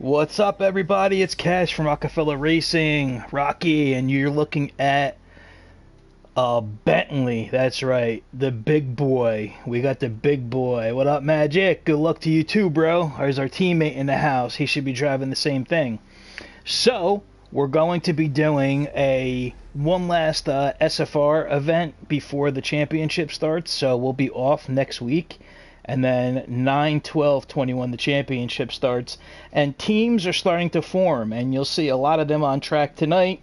What's up, everybody? It's Cash from Rockafella Racing, Rocky, and you're looking at a Bentley. That's right, the big boy. We got the big boy. What up, Magic? Good luck to you too, bro. There's our teammate in the house. He should be driving the same thing. So we're going to be doing one last SFR event before the championship starts. So we'll be off next week. And then 9/12/21 the championship starts, and teams are starting to form, and you'll see a lot of them on track tonight.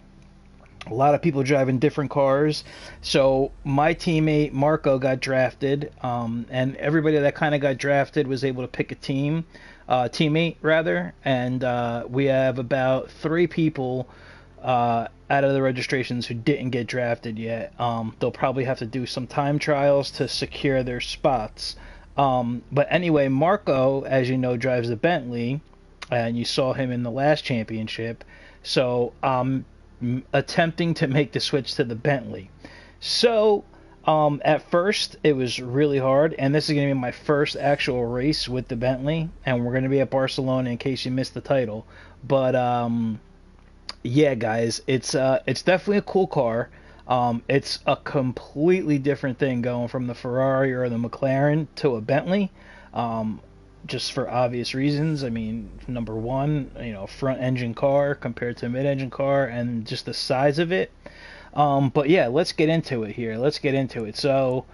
A lot of people driving different cars. So my teammate Marco got drafted, and everybody that kind of got drafted was able to pick a teammate rather, and we have about 3 people out of the registrations who didn't get drafted yet. They'll probably have to do some time trials to secure their spots. But anyway, Marco, as you know, drives the Bentley, and you saw him in the last championship. So I'm attempting to make the switch to the Bentley. So at first it was really hard, and this is going to be my first actual race with the Bentley, and we're going to be at Barcelona in case you missed the title. But yeah, guys, it's definitely a cool car. It's a completely different thing going from the Ferrari or the McLaren to a Bentley, just for obvious reasons. I mean, number one, front engine car compared to a mid-engine car, and just the size of it. But yeah, let's get into it here. Let's get into it. So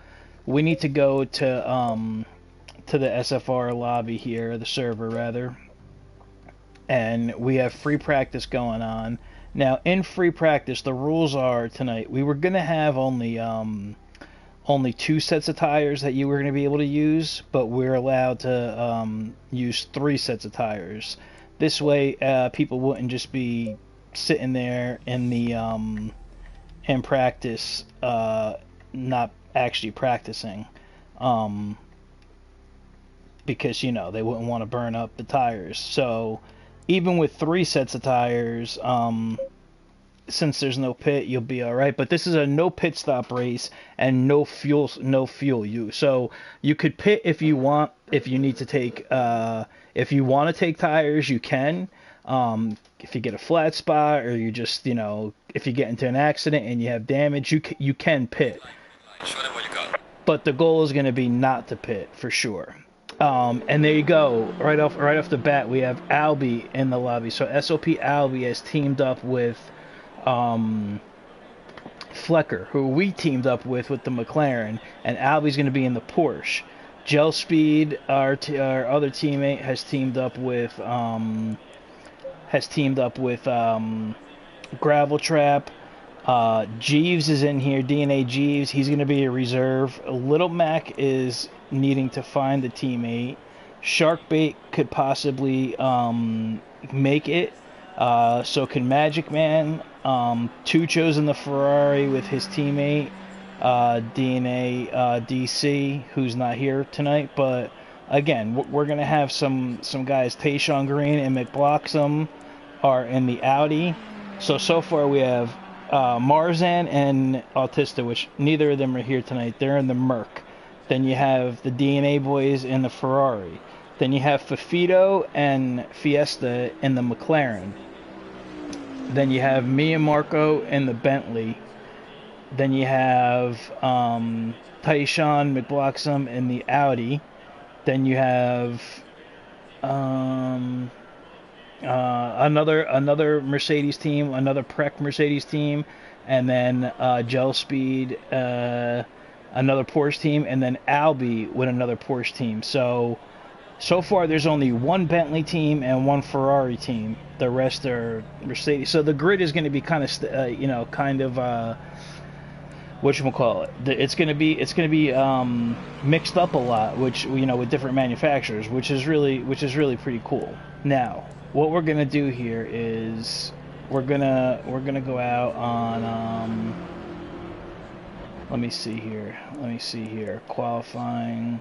we need to go to the SFR lobby here, the server rather, and we have free practice going on. Now, in free practice, the rules are tonight, we were going to have only 2 sets of tires that you were going to be able to use, but we're allowed to use 3 sets of tires. This way, people wouldn't just be sitting there in practice, not actually practicing, because, they wouldn't want to burn up the tires. So even with 3 sets of tires, since there's no pit, you'll be all right. But this is a no pit stop race and no fuel use. So you could pit if you want. If you need to take, if you want to take tires, you can. If you get a flat spot, or you just, if you get into an accident and you have damage, you can pit. Show them what you got. But the goal is going to be not to pit for sure. And there you go. Right off the bat, we have Albie in the lobby. So SOP Albie has teamed up with Flecker, who we teamed up with the McLaren, and Albie's going to be in the Porsche. Gel Speed, our other teammate, has teamed up with Gravel Trap. Jeeves is in here. DNA Jeeves, he's going to be a reserve. Little Mac is needing to find the teammate. Sharkbait could possibly make it. So can Magic Man. Tucho's in the Ferrari with his teammate, DNA DC, who's not here tonight. But again, we're going to have some guys. Tayshawn Green and McBloxham are in the Audi. So far we have Marzan and Autista, which neither of them are here tonight. They're in the Merc. Then you have the DNA boys in the Ferrari. Then you have Fafito and Fiesta in the McLaren. Then you have me and Marco in the Bentley. Then you have Taishan McBloxham in the Audi. Then you have another Mercedes team, another Prec Mercedes team, and then Gel Speed, another Porsche team, and then Albie with another Porsche team. So far there's only 1 Bentley team and 1 Ferrari team. The rest are Mercedes. So the grid is going to be kind of whatchamacallit. It's going to be mixed up a lot, which with different manufacturers, which is really pretty cool. Now, what we're going to do here is we're gonna go out on let me see here, qualifying.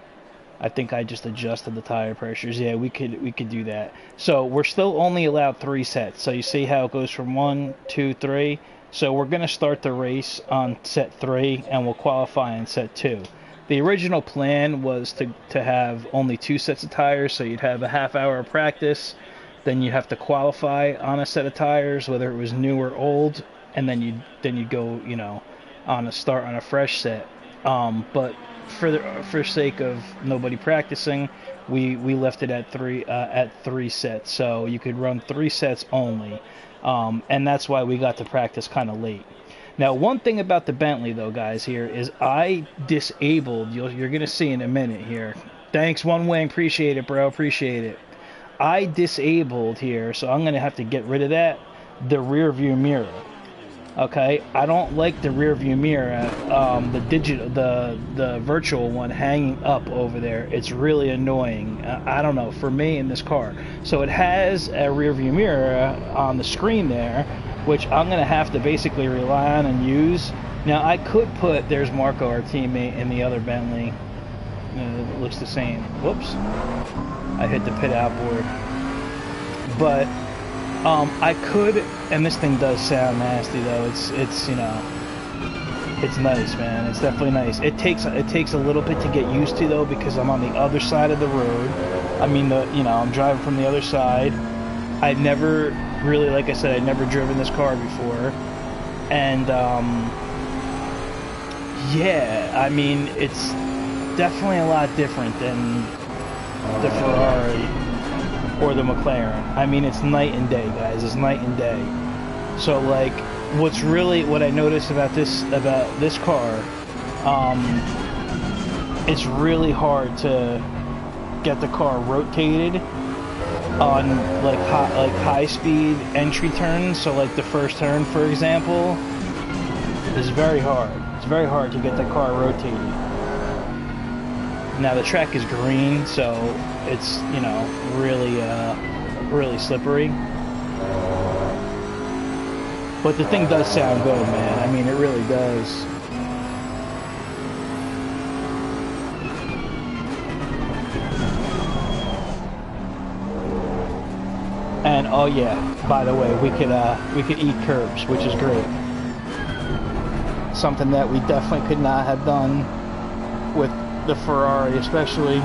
I think I just adjusted the tire pressures. Yeah, we could do that. So we're still only allowed 3 sets. So you see how it goes from 1, 2, 3. So we're going to start the race on set 3, and we'll qualify in set 2. The original plan was to have only 2 sets of tires, so you'd have a half hour of practice, then you have to qualify on a set of tires, whether it was new or old, and then you go, you know, on a fresh set. But for sake of nobody practicing, we left it at three sets, so you could run 3 sets only, and that's why we got to practice kind of late. Now, one thing about the Bentley, though, guys, here is I disabled. You're gonna see in a minute here. Thanks, One Wing. Appreciate it, bro. Appreciate it. I disabled here, so I'm gonna have to get rid of that. The rear view mirror. Okay, I don't like the rear view mirror, the virtual one hanging up over there. It's really annoying. I don't know, for me in this car. So it has a rear view mirror on the screen there, which I'm gonna have to basically rely on and use. Now I could put, there's Marco, our teammate, in the other Bentley. It looks the same. Whoops, I hit the pit outboard. But I could, and this thing does sound nasty though. It's you know, it's nice, man. It's definitely nice. It takes a little bit to get used to though, because I'm on the other side of the road. I mean, I'm driving from the other side. I've never really, like I said, I'd never driven this car before, and yeah, I mean, it's definitely a lot different than the Ferrari or the McLaren. I mean, it's night and day, guys. It's night and day. So, like, what I noticed about this car, it's really hard to get the car rotated on like high speed entry turns. So, like the first turn, for example, is very hard. It's very hard to get the car rotated. Now the track is green, so it's, you know, really slippery. But the thing does sound good, man. I mean, it really does. And oh yeah, by the way, we could eat curbs, which is great. Something that we definitely could not have done with the Ferrari, especially.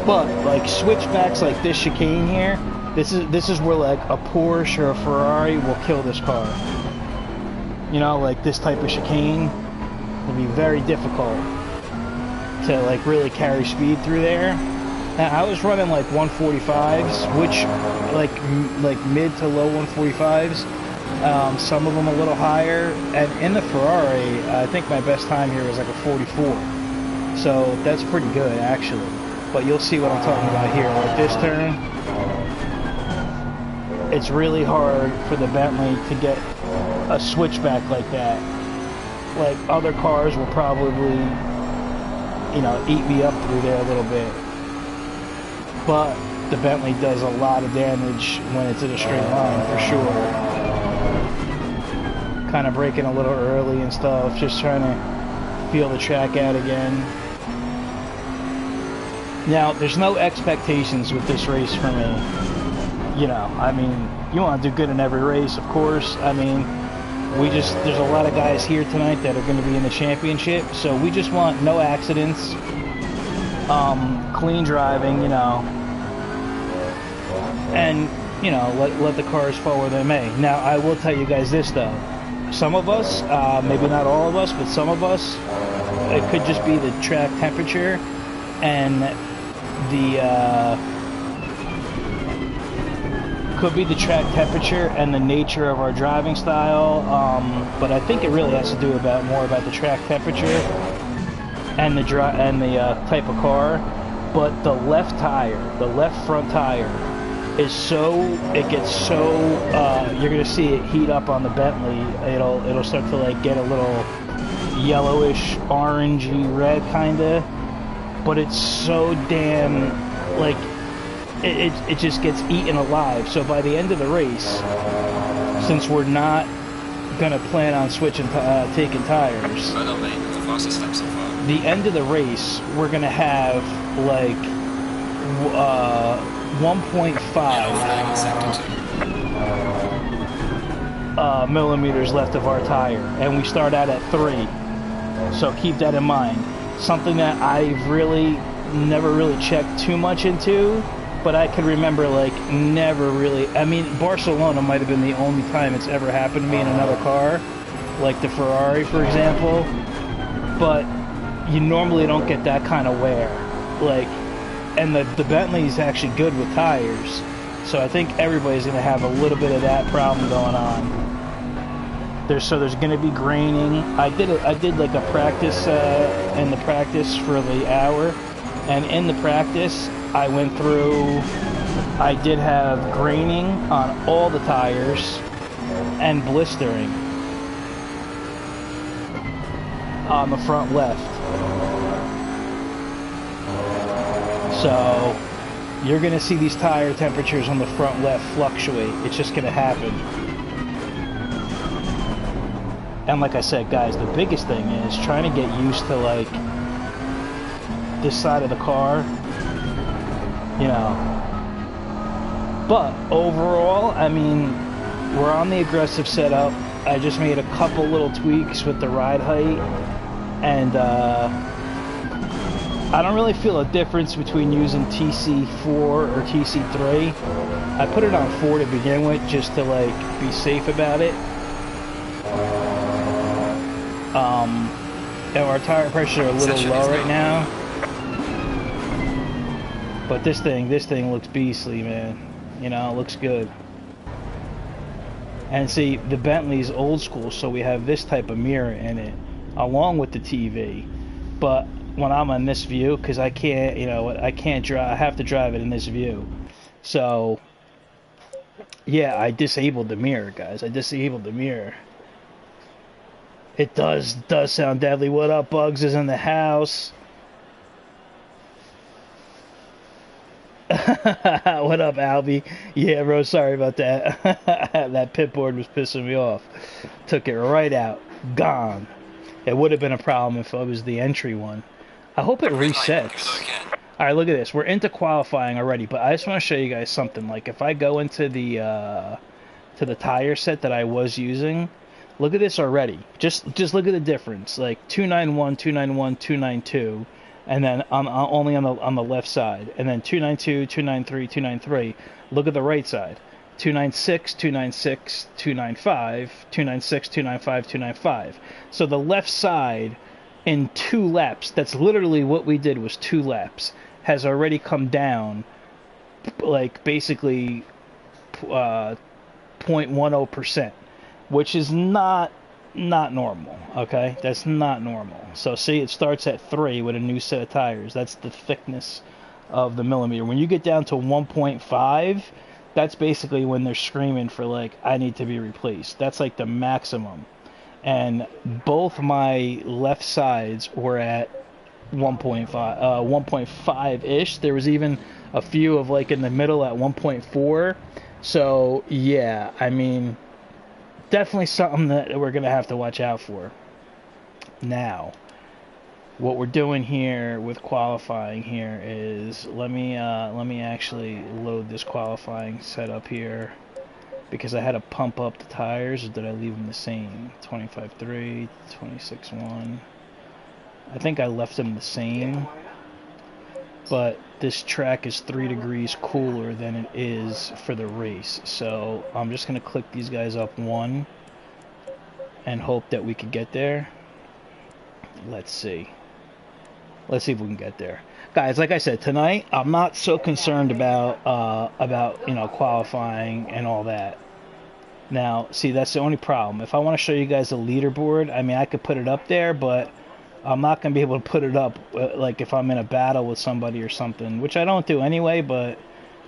But like switchbacks like this chicane here, this is where like a Porsche or a Ferrari will kill this car. You know, like this type of chicane will be very difficult to like really carry speed through there. Now, I was running like 145s, which like mid to low 145s. Some of them a little higher, and in the Ferrari, I think my best time here was like a 44. So that's pretty good, actually. But you'll see what I'm talking about here. Like this turn, it's really hard for the Bentley to get a switchback like that. Like other cars will probably, you know, eat me up through there a little bit. But the Bentley does a lot of damage when it's in a straight line, for sure. Kind of braking a little early and stuff, just trying to feel the track out again. Now, there's no expectations with this race for me. You know, I mean, you want to do good in every race, of course. I mean, there's a lot of guys here tonight that are going to be in the championship, so we just want no accidents, clean driving, you know, and, you know, let the cars fall where they may. Now, I will tell you guys this, though. Some of us, maybe not all of us, but some of us, it could just be the track temperature and the nature of our driving style, but I think it really has to do more about the track temperature and the type of car. But the left front tire is gets so you're gonna see it heat up on the Bentley. It'll start to like get a little yellowish, orangey red kinda, but it's so damn like it just gets eaten alive. So by the end of the race, since we're not gonna plan on switching taking tires, I know, mate. The fastest lap so far. the end of the race we're gonna have like 1.5 millimeters left of our tire, and we start out at 3. So keep that in mind. Something that I've never really checked too much into but I can remember like never really. I mean, Barcelona might have been the only time it's ever happened to me in another car, like the Ferrari, for example. But you normally don't get that kind of wear, like, and the Bentley's actually good with tires, so I think everybody's gonna have a little bit of that problem going on. There's gonna be graining. I did like a practice in the practice for the hour, and in the practice I went through. I did have graining on all the tires and blistering on the front left. So you're gonna see these tire temperatures on the front left fluctuate. It's just gonna happen. And like I said, guys, the biggest thing is trying to get used to like this side of the car, you know. But overall, I mean, we're on the aggressive setup. I just made a couple little tweaks with the ride height, and I don't really feel a difference between using TC4 or TC3. I put it on 4 to begin with just to like be safe about it. And our tire pressure are a little low right now, but this thing looks beastly, man. You know, it looks good. And see, the Bentley's old school, so we have this type of mirror in it, along with the TV. But when I'm on this view, because I can't, you know, I can't drive. I have to drive it in this view. So, yeah, I disabled the mirror, guys. I disabled the mirror. It does sound deadly. What up, Bugs is in the house. What up, Albie? Yeah, bro, sorry about that. That pit board was pissing me off. Took it right out. Gone. It would have been a problem if it was the entry one. I hope it resets. Alright, look at this. We're into qualifying already, but I just want to show you guys something. Like, if I go into the to the tire set that I was using, look at this already. Just look at the difference. Like 291, 291, 292, and then only on the left side, and then 292, 293, 293. Look at the right side. 296, 296, 295, 296, 295, 295. So the left side in 2 laps, that's literally what we did, was 2 laps, has already come down like basically 0.10%, which is not normal, okay? That's not normal. So see, it starts at 3 with a new set of tires. That's the thickness of the millimeter. When you get down to 1.5, that's basically when they're screaming for like, I need to be replaced. That's like the maximum. And both my left sides were at 1.5-ish. There was even a few of like in the middle at 1.4. So yeah, I mean, definitely something that we're gonna have to watch out for. Now, what we're doing here with qualifying here is let me actually load this qualifying setup here, because I had to pump up the tires, or did I leave them the same? 25.3, 26.1. I think I left them the same, but this track is 3 degrees cooler than it is for the race. So I'm just going to click these guys up 1 and hope that we can get there. Let's see. Let's see if we can get there. Guys, like I said, tonight I'm not so concerned about you know, qualifying and all that. Now, see, that's the only problem. If I want to show you guys a leaderboard, I mean, I could put it up there, but I'm not going to be able to put it up like if I'm in a battle with somebody or something, which I don't do anyway, but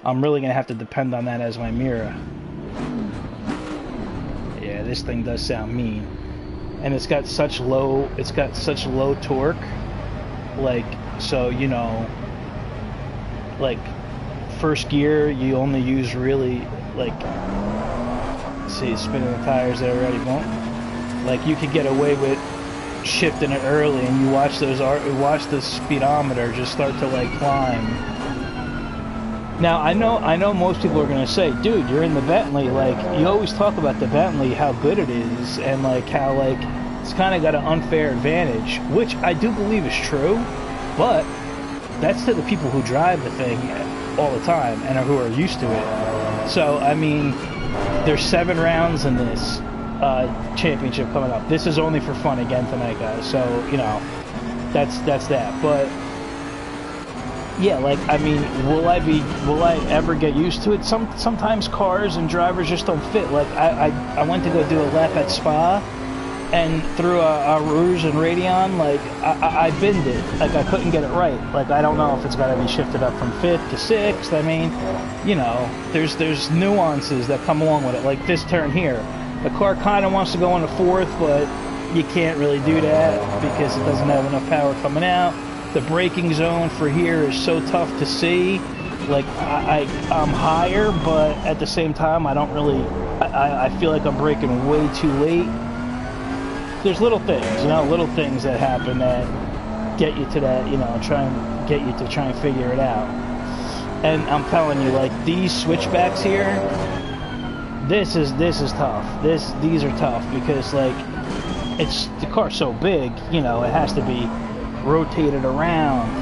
I'm really going to have to depend on that as my mirror. Yeah, this thing does sound mean. And it's got such low torque, like, so, you know, like first gear you only use really like, see, spinning the tires there already, won't, like, you could get away with shifting it early, and you watch the speedometer just start to like climb. Now I know most people are gonna say, dude, you're in the Bentley, like, you always talk about the Bentley, how good it is, and like how like it's kind of got an unfair advantage, which I do believe is true, but that's to the people who drive the thing. all the time and who are used to it. So, I mean, there's 7 rounds in this championship coming up. This is only for fun again tonight, guys. So, you know, that's that. But yeah, like, I mean, will I ever get used to it? Sometimes cars and drivers just don't fit. Like, I went to go do a lap at Spa, and through a Rouge and Radeon, like, I binned it. Like, I couldn't get it right. Like, I don't know if it's got to be shifted up from 5th to 6th. I mean, you know, there's nuances that come along with it. Like this turn here. The car kind of wants to go into 4th, but you can't really do that because it doesn't have enough power coming out. The braking zone for here is so tough to see. Like, I'm higher, but at the same time, I don't really... I feel like I'm braking way too late. There's little things, you know, little things that happen that get you to that, you know, try and get you to try and figure it out. And I'm telling you, like, these switchbacks here, this is tough. These are tough because, like, the car's so big, you know, it has to be rotated around.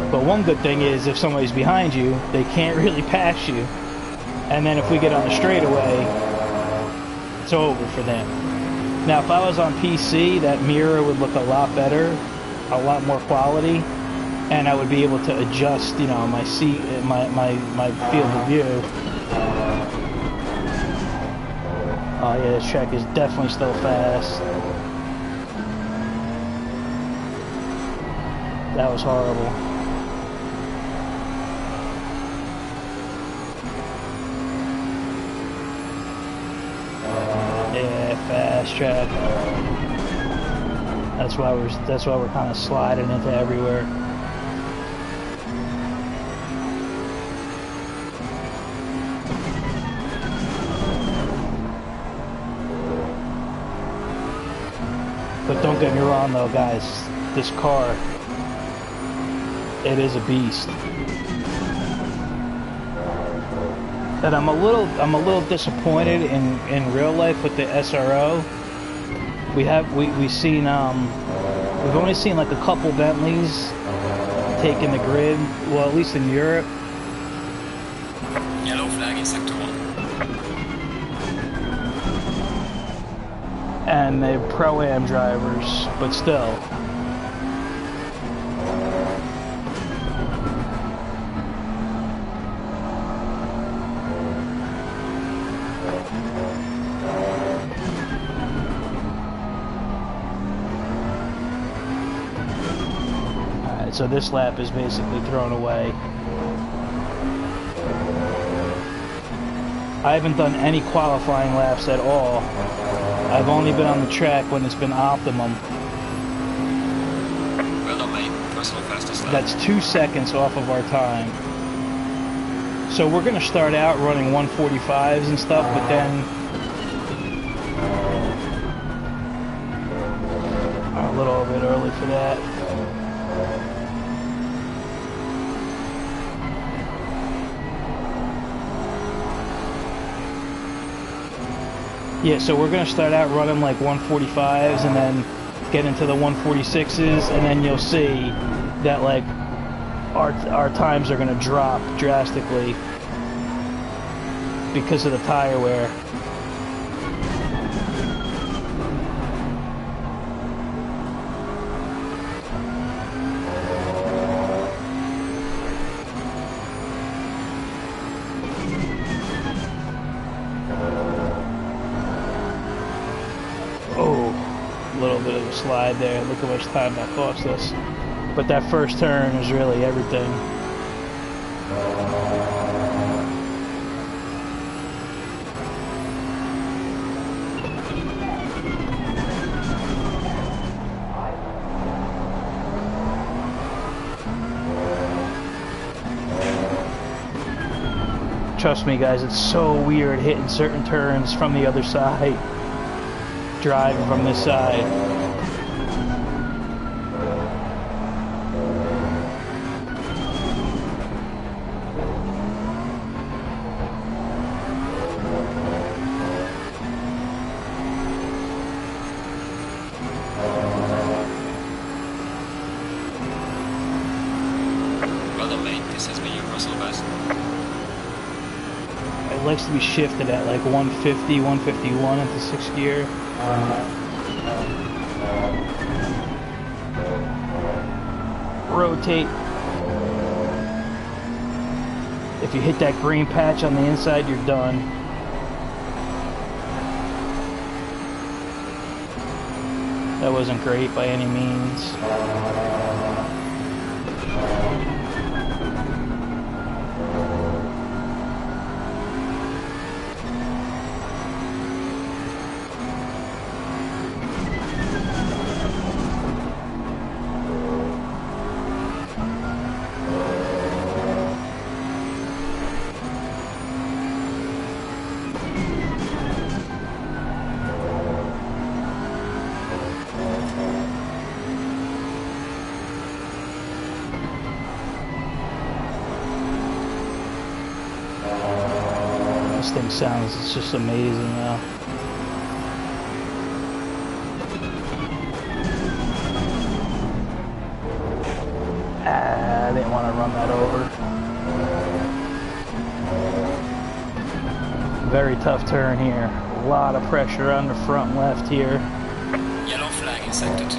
But one good thing is if somebody's behind you, they can't really pass you. And then if we get on the straightaway, it's over for them. Now, if I was on PC, that mirror would look a lot better, a lot more quality, and I would be able to adjust, you know, my seat, my field of view. Oh yeah, this track is definitely still fast. That was horrible. Yeah, fast track. That's why we're kind of sliding into everywhere. But don't get me wrong though, guys, this car, it is a beast. And I'm a little disappointed in real life with the SRO. We've seen we've only seen like a couple Bentleys taking the grid, well, at least in Europe. Yellow flag in sector 1. And they're Pro-Am drivers, but still. Alright, so this lap is basically thrown away. I haven't done any qualifying laps at all. I've only been on the track when it's been optimum. Well done, mate. Personal fastest lap. That's 2 seconds off of our time. So we're going to start out running 145s and stuff, but then a little bit early for that. Yeah, so we're going to start out running like 145s and then get into the 146s, and then you'll see that like our times are going to drop drastically because of the tire wear. Slide there. Look how much time that cost us. But that first turn is really everything. Trust me, guys, it's so weird hitting certain turns from the other side. Driving from this side. Well done, mate. This has been your personal best. it likes to be shifted at like 150, 151 into 6th gear. Rotate. If you hit that green patch on the inside, you're done. That wasn't great by any means. This thing sounds, it's just amazing now. I didn't want to run that over. Very tough turn here. A lot of pressure on the front left here. Yellow flag in sector 2.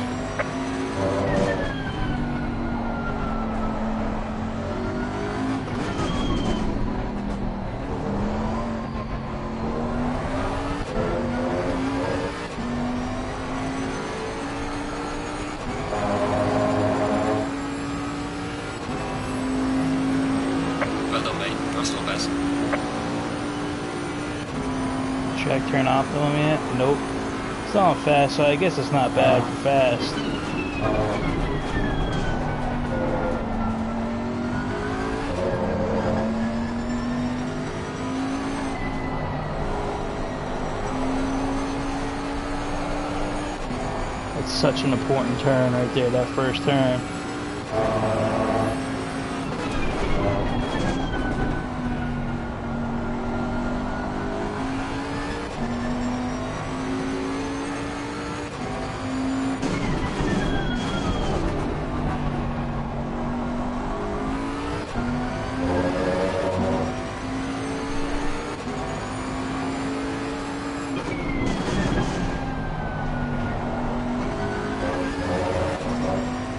Track turn optimum yet? Nope. It's not fast, so I guess it's not bad for fast. It's such an important turn right there, that first turn.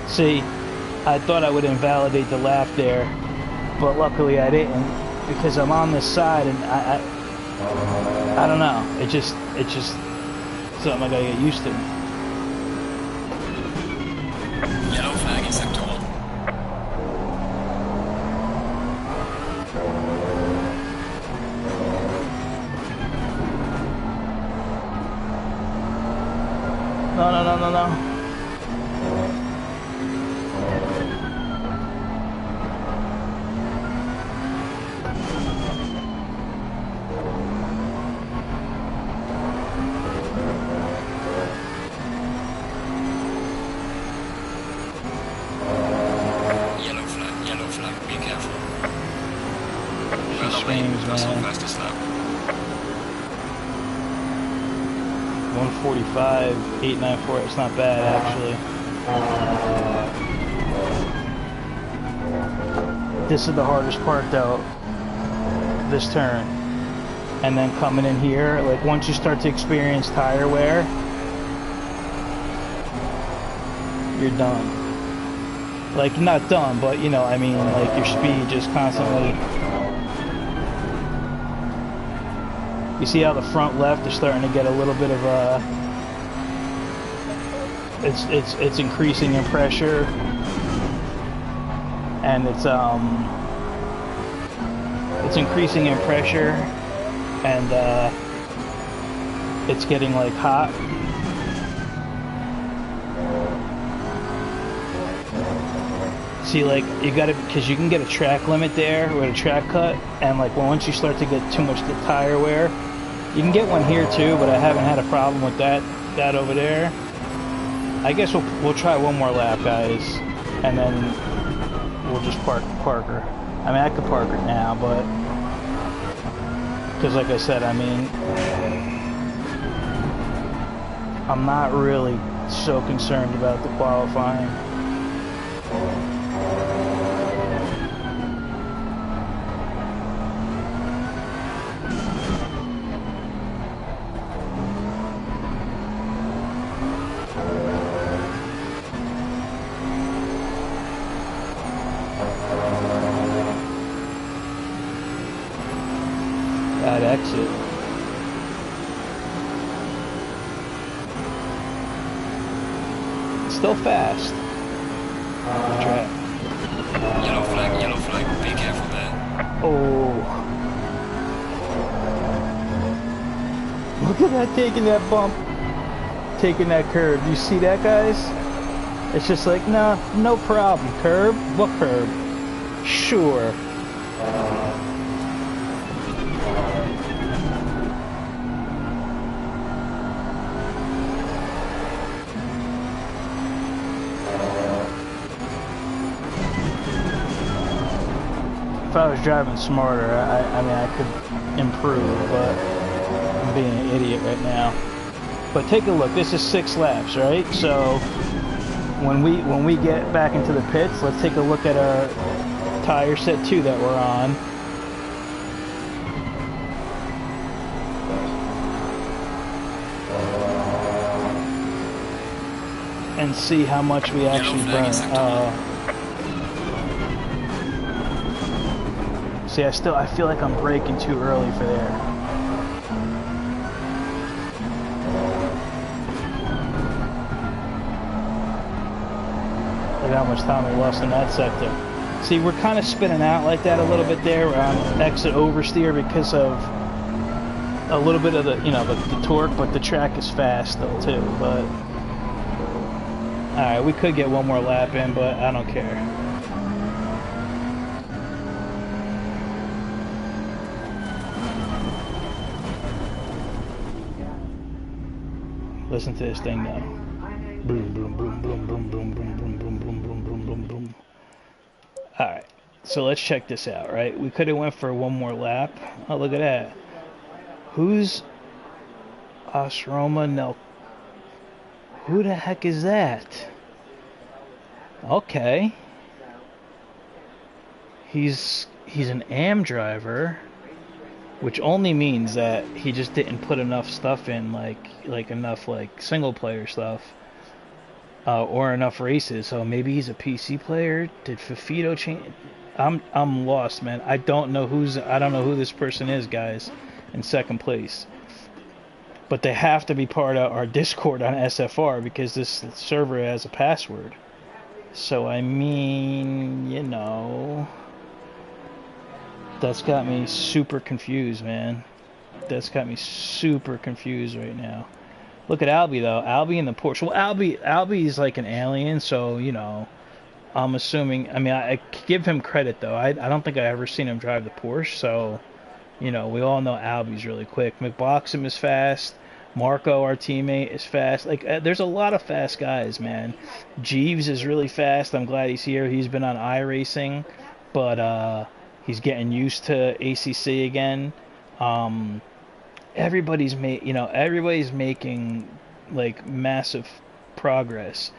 See, I thought I would invalidate the lap there, but luckily I didn't, because I'm on this side and I don't know. It's just something I gotta get used to. Yellow flag in sector 1. No. Yellow flag, be careful. Personal fastest lap. 145, 894, it's not bad actually. This is the hardest part though, this turn. And then coming in here, like once you start to experience tire wear, you're done. Like not done, but you know, I mean like your speed just constantly. You see how the front left is starting to get a little bit of a, it's increasing in pressure, and it's increasing in pressure, and it's getting like hot. See, like you gotta, because you can get a track limit there with a track cut, and like once you start to get too much the tire wear, you can get one here too, but I haven't had a problem with that over there. I guess we'll try one more lap, guys, and then we'll just park her. I mean, I could park her now, but because like I said, I mean, I'm not really so concerned about the qualifying. good exit. It's still fast. The track. Yellow flag, be careful there. Oh. Look at that, taking that bump. Taking that curve. You see that, guys? It's just like, nah, no problem. Curb? What curb? Sure. If I was driving smarter, I mean, I could improve, but I'm being an idiot right now. But take a look. This is 6 laps, right? So when we get back into the pits, let's take a look at our tire set 2 that we're on. And see how much we actually burn. See, I feel like I'm braking too early for there. Look at how much time we lost in that sector. See, we're kind of spinning out like that a little bit there. We're on exit oversteer because of a little bit of the, you know, the torque, but the track is fast though too. But all right, we could get one more lap in, but I don't care. Listen to this thing now. Boom, boom, boom, boom, boom, boom, boom, boom, boom, boom, boom, boom, boom, boom. All right, so let's check this out, right? We could have went for one more lap. Oh, look at that. Who's Osroma Nel? Who the heck is that? Okay. He's an AM driver, which only means that he just didn't put enough stuff in, like enough like single player stuff, or enough races. So maybe he's a PC player. Did Fafito change? I'm lost, man. I don't know who this person is, guys, in second place. But they have to be part of our Discord on SFR because this server has a password. So I mean, you know, that's got me super confused, man. That's got me super confused right now. Look at Albie though. Albie in the Porsche. Well, Albie's like an alien, so you know, I'm assuming. I mean, I give him credit though. I don't think I ever seen him drive the Porsche, so you know, we all know Albie's really quick. McBoxham is fast. Marco, our teammate, is fast. Like, there's a lot of fast guys, man. Jeeves is really fast. I'm glad he's here. He's been on iRacing, but he's getting used to ACC again. Everybody's making like massive progress.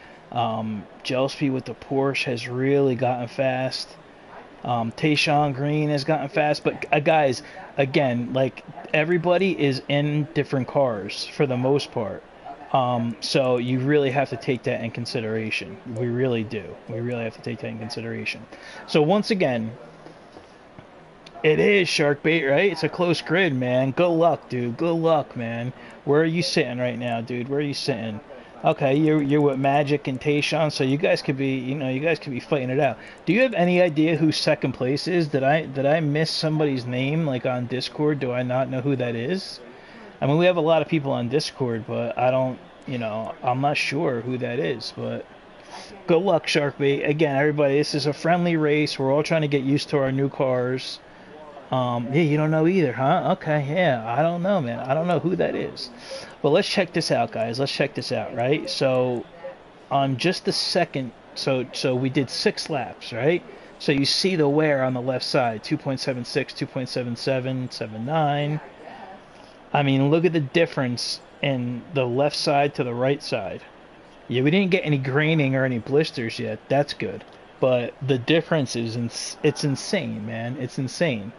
Gillespie with the Porsche has really gotten fast. Tayshawn Green has gotten fast, but guys, again, like everybody is in different cars for the most part. So you really have to take that in consideration. We really do. We really have to take that in consideration. So once again, it is Sharkbait, right? It's a close grid, man. Good luck, dude. Good luck, man. Where are you sitting right now, dude? Where are you sitting? Okay, you're with Magic and Tayshawn, so you guys could be fighting it out. Do you have any idea who second place is? Did I miss somebody's name like on Discord? Do I not know who that is? I mean, we have a lot of people on Discord, but I don't, I'm not sure who that is. But good luck, Sharkbait. Again, everybody, this is a friendly race. We're all trying to get used to our new cars. Yeah, you don't know either, huh? Okay, yeah, I don't know, man. I don't know who that is. But let's check this out, guys. Let's check this out, right? So, on just the second, so we did 6 laps, right? So you see the wear on the left side, 2.76, 2.77, 79. I mean, look at the difference in the left side to the right side. Yeah, we didn't get any graining or any blisters yet. That's good. But the difference is, it's insane, man. It's insane.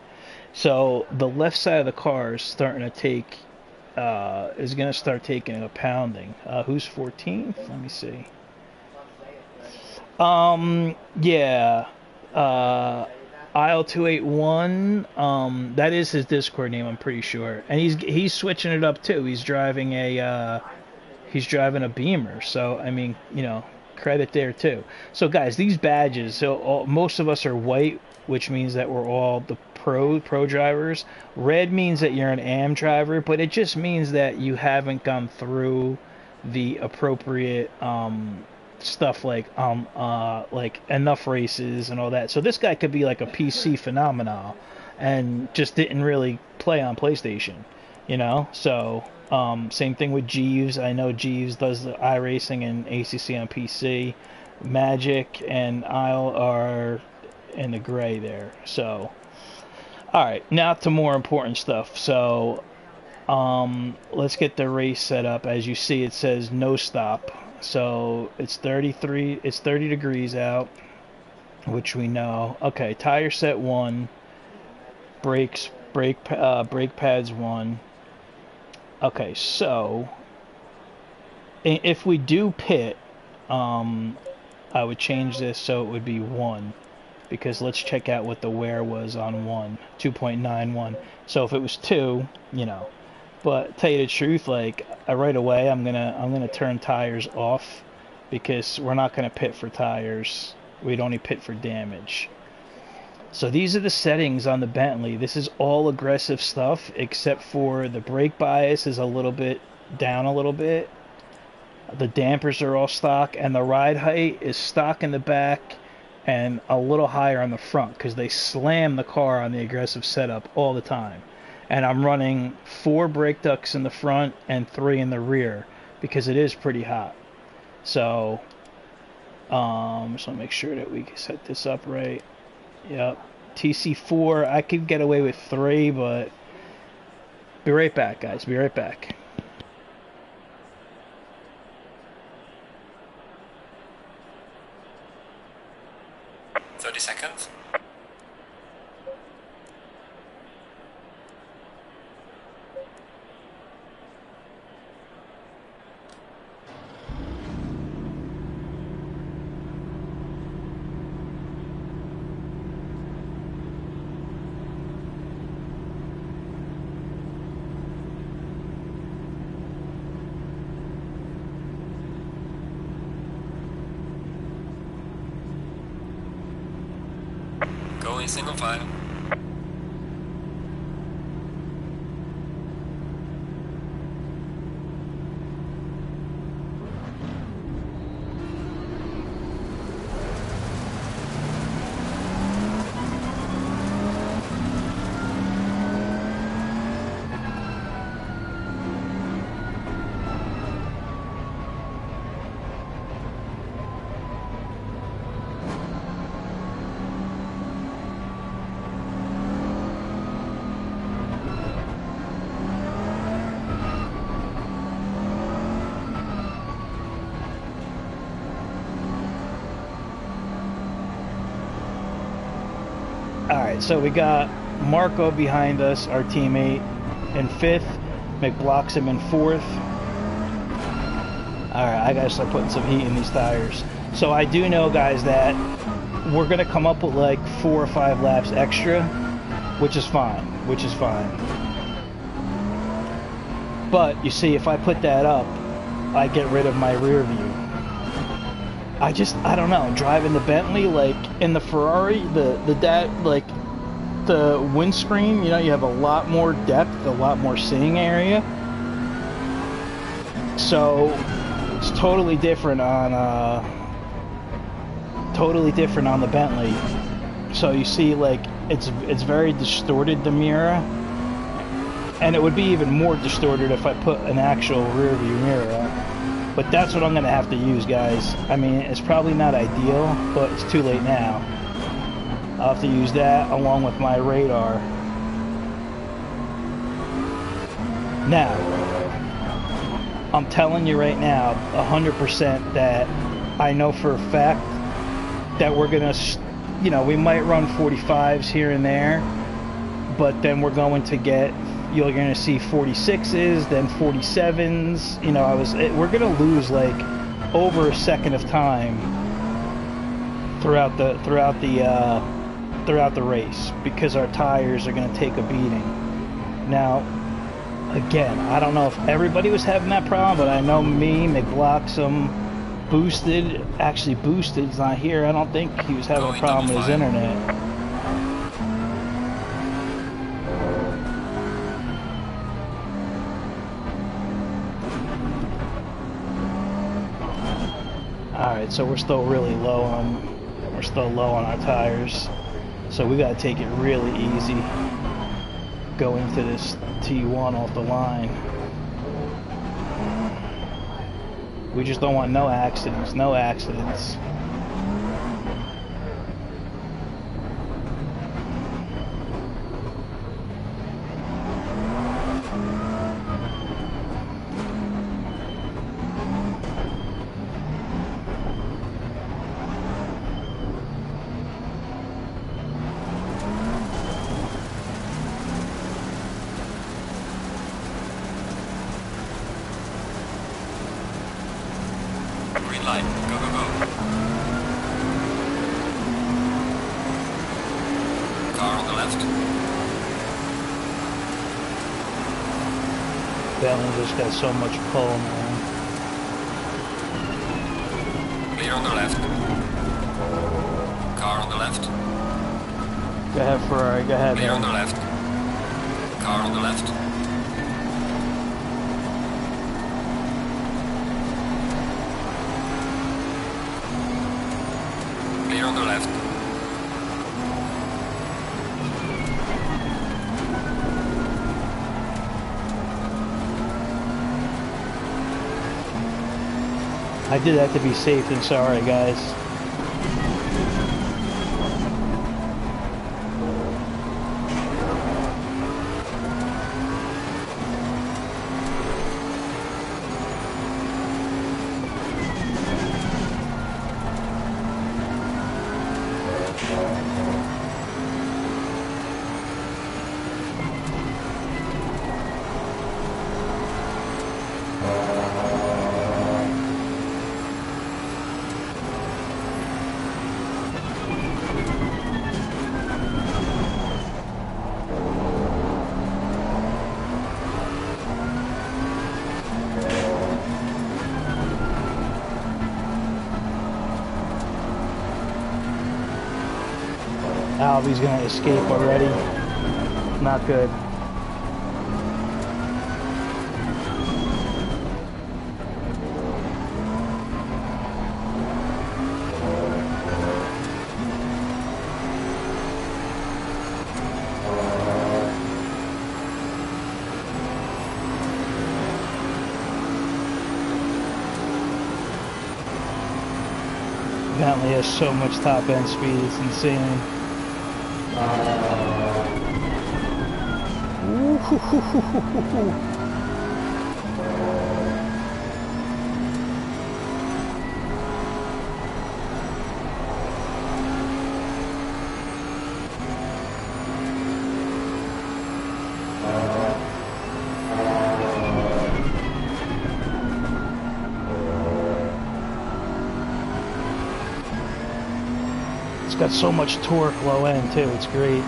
So the left side of the car is starting to take, is going to start taking a pounding. Who's 14th? Let me see. Yeah. Aisle 281. That is his Discord name, I'm pretty sure, and he's switching it up too. He's driving a Beamer, so I mean, you know, credit there too. So guys, these badges, most of us are white, which means that we're all the pro drivers. Red means that you're an AM driver, but it just means that you haven't gone through the appropriate stuff like enough races and all that. So this guy could be like a PC phenomenon and just didn't really play on PlayStation, you know. So same thing with Jeeves. I know Jeeves does the iRacing and ACC on PC. Magic and Isle are in the gray there. So alright, now to more important stuff. So let's get the race set up. As you see, it says no stop. So it's 30 degrees out, which we know. Okay, tire set 1, brake pads 1. Okay, so if we do pit, I would change this so it would be 1, because let's check out what the wear was on 1, 2.91. So if it was 2, you know. But tell you the truth, like right away, I'm gonna turn tires off, because we're not gonna pit for tires. We'd only pit for damage. So these are the settings on the Bentley. This is all aggressive stuff, except for the brake bias is a little bit down a little bit. The dampers are all stock, and the ride height is stock in the back and a little higher on the front, because they slam the car on the aggressive setup all the time. And I'm running 4 brake ducts in the front and 3 in the rear, because it is pretty hot. So, just make sure that we can set this up right. Yep. TC4, I could get away with 3, but be right back, guys. Be right back. Seconds. Going single file. Alright, so we got Marco behind us, our teammate, in 5th. McBlocks him in 4th. Alright, I gotta start putting some heat in these tires. So I do know, guys, that we're gonna come up with like 4 or 5 laps extra, which is fine. But, you see, if I put that up, I get rid of my rear view. I don't know, driving the Bentley, like, in the Ferrari, the windscreen, you know, you have a lot more depth, a lot more seeing area. So, it's totally different on the Bentley. So you see, like, it's very distorted, the mirror. And it would be even more distorted if I put an actual rear view mirror up. But that's what I'm going to have to use, guys. I mean, it's probably not ideal, but it's too late now. I'll have to use that along with my radar. Now, I'm telling you right now, 100% that I know for a fact that we're going to, you know, we might run 45s here and there, but then we're going to get, you're going to see 46s, then 47s. You know, we're going to lose like over a second of time throughout the throughout the race because our tires are going to take a beating. Now, again, I don't know if everybody was having that problem, but I know me, McBloxum, Boosted, actually Boosted's not here. I don't think he was having a problem with his internet. Alright, so we're still really low on our tires. So we gotta take it really easy going to this T1 off the line. We just don't want no accidents, no accidents. Light. Go, go, go. Car on the left. Bentley just got so much pull, man. Clear on the left. Car on the left. Go ahead, Ferrari. Go ahead. Clear on the left. Car on the left. Clear on the left. I did that to be safe and sorry, guys. Albie's gonna escape already. Not good. Bentley has so much top end speed, it's insane. It's got so much torque low end too, it's great.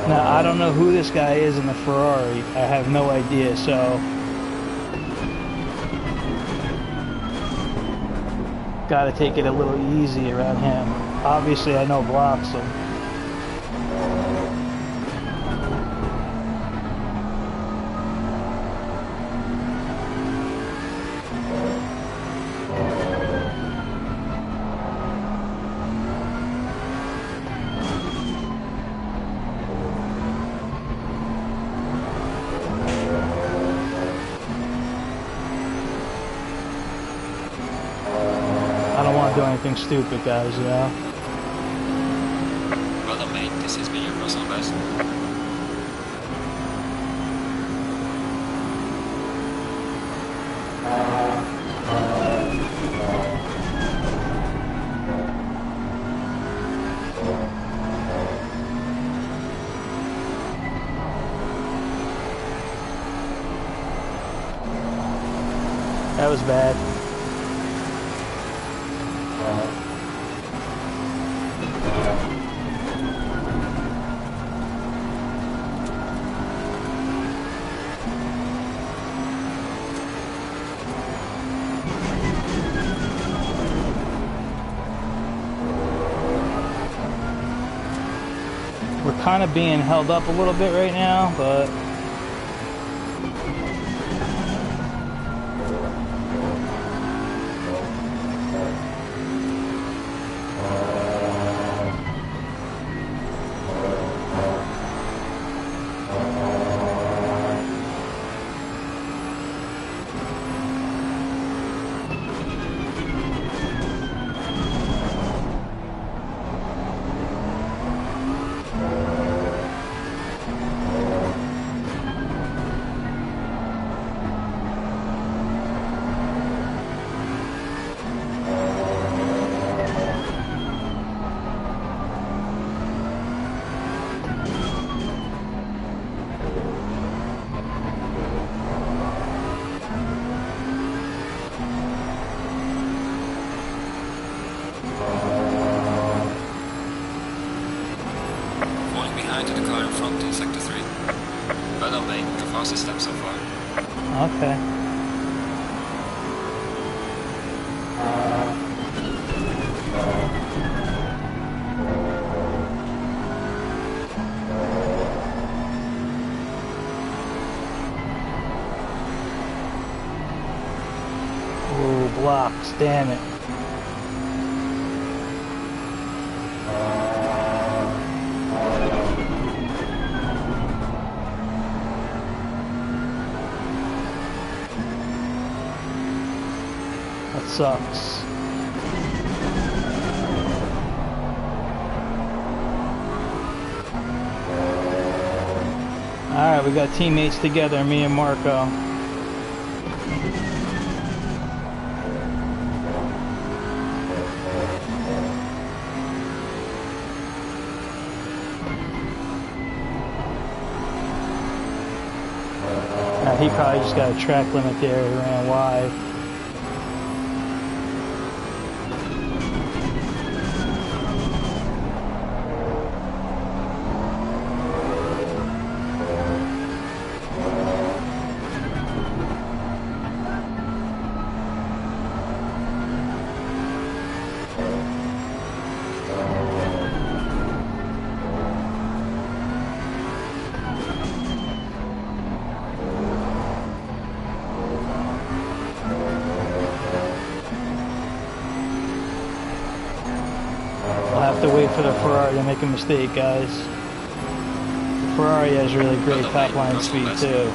Now, I don't know who this guy is in the Ferrari. I have no idea, so... Gotta take it a little easy around him. Obviously, I know blocks him. I don't want to do anything stupid, guys, you know? Well done, mate. This has been your personal best. was bad. We're kind of being held up a little bit right now, but behind to the car in front in sector 3. Well done, mate. The fastest step so far. okay. Ooh, blocks, damn it. That sucks. Alright, we got teammates together, me and Marco. He probably just got a track limit there, he ran wide. Have to wait for the Ferrari to make a mistake, guys. The Ferrari has really great top line speed too.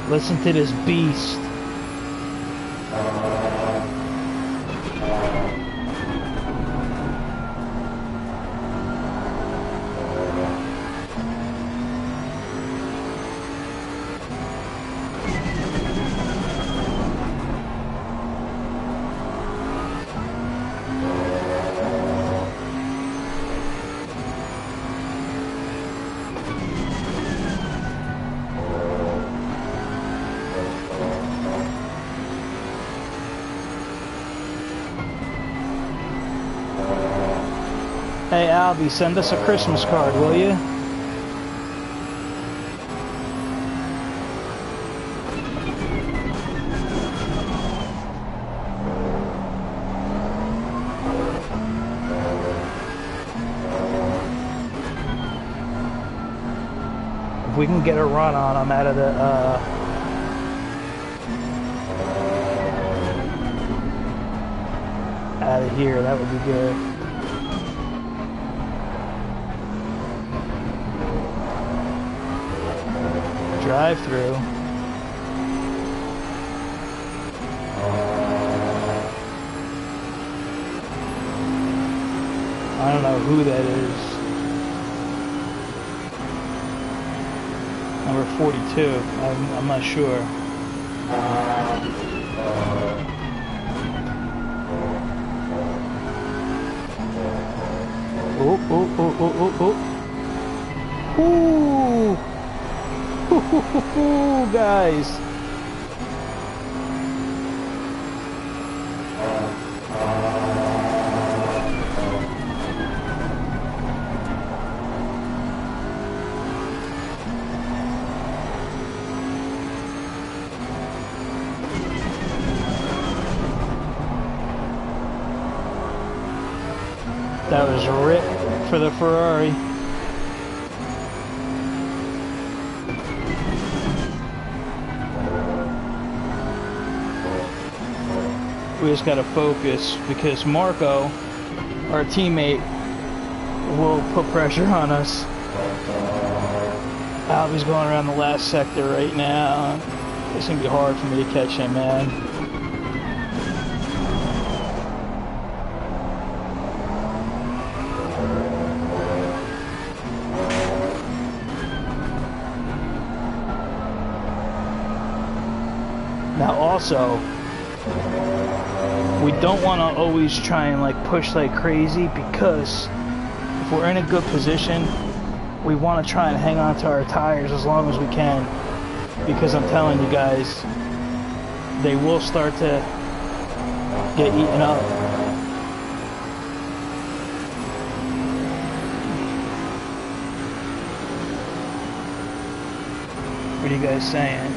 Listen to this beast. Hey Albie, send us a Christmas card, will you? If we can get a run on them out of the out of here, that would be good. Drive through. I don't know who that is. Number 42. I'm not sure. Oh, oh, oh, oh, oh, oh. Ooh, guys. That was rip for the Ferrari. We just gotta focus because Marco, our teammate, will put pressure on us. Albie's going around the last sector right now. It's gonna be hard for me to catch him, man. Now also, we don't want to always try and like push like crazy, because if we're in a good position, we want to try and hang on to our tires as long as we can, because I'm telling you guys, they will start to get eaten up. What are you guys saying?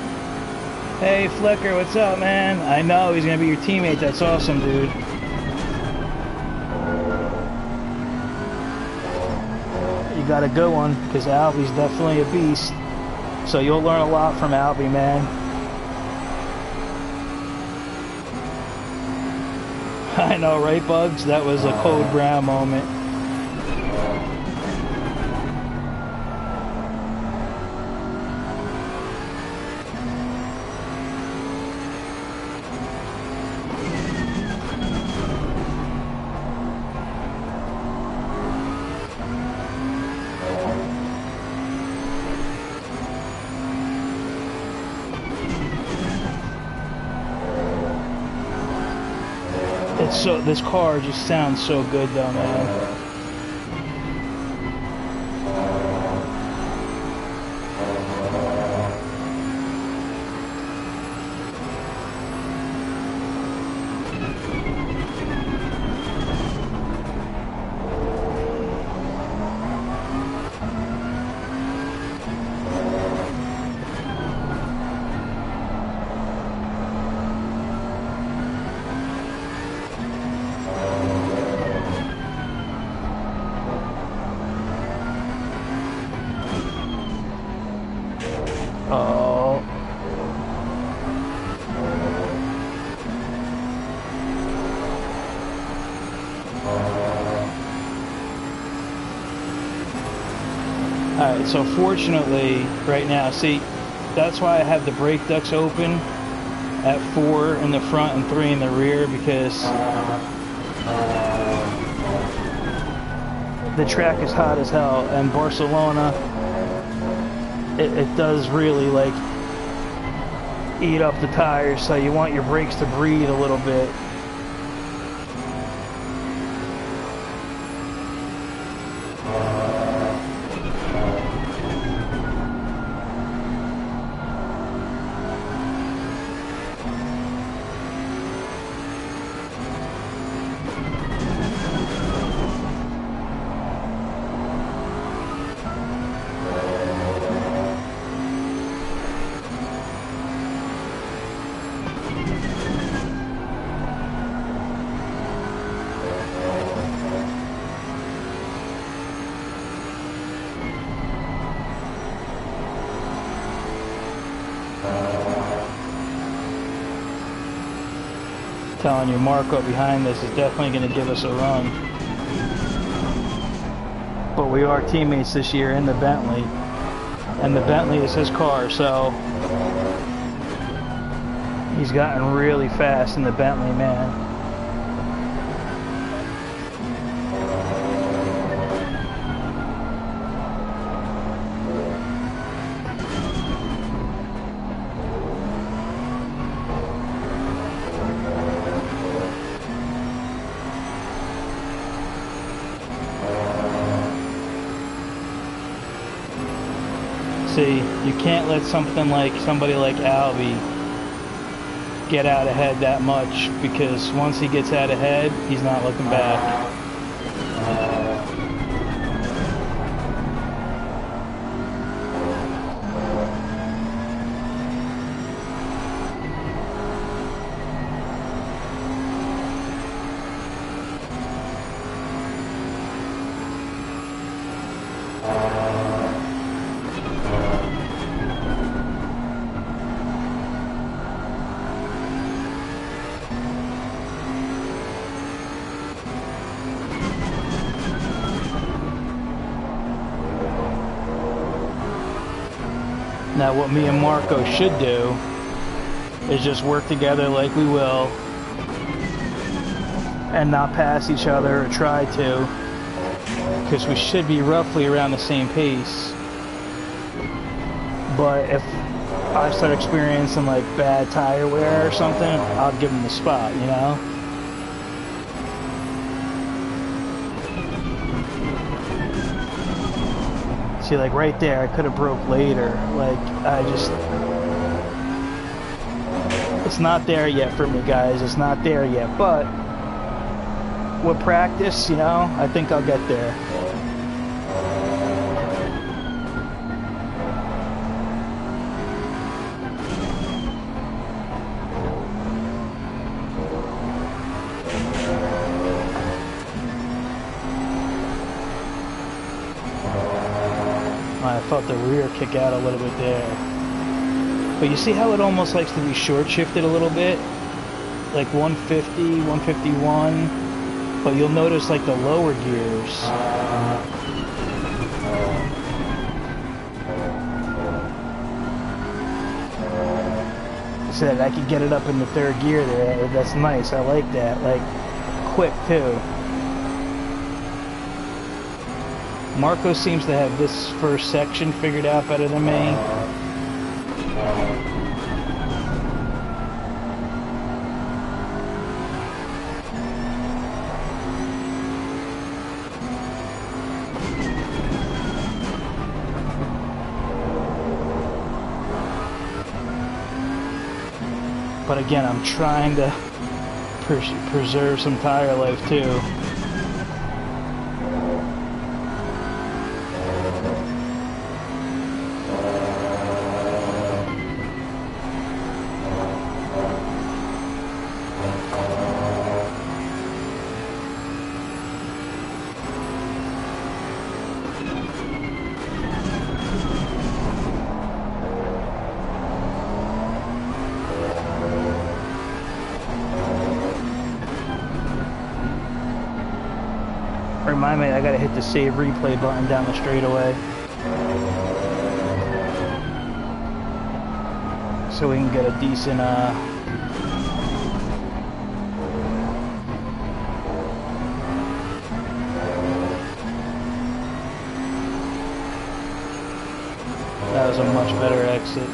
Hey Flicker, what's up, man? I know he's gonna be your teammate. That's awesome, dude. You got a good one, because Albie's definitely a beast. So you'll learn a lot from Albie, man. I know, right, Bugs? That was a Code Brown moment. So this car just sounds so good though, man. Oh. Alright, so fortunately, right now, see, that's why I have the brake ducts open at 4 in the front and 3 in the rear, because the track is hot as hell, and Barcelona, it does really like eat up the tires, so you want your brakes to breathe a little bit. Telling you, Marco behind this is definitely going to give us a run. But we are teammates this year in the Bentley, and the Bentley is his car, so he's gotten really fast in the Bentley, man. See, you can't let somebody like Albie get out ahead that much, because once he gets out ahead, he's not looking back. Now what me and Marco should do is just work together like we will and not pass each other or try to, because we should be roughly around the same pace. But if I start experiencing like bad tire wear or something, I'll give him the spot, you know? See, like right there, I could have broke later. Like, it's not there yet for me, guys. It's not there yet. But with practice, you know, I think I'll get there. I felt the rear kick out a little bit there. But you see how it almost likes to be short shifted a little bit? Like 150, 151. But you'll notice like the lower gears. So that I could get it up in the third gear there. That's nice. I like that. Like, quick too. Marco seems to have this first section figured out better than me. But again, I'm trying to preserve some tire life too. Remind me, I gotta hit the save replay button down the straightaway, so we can get a decent that was a much better exit.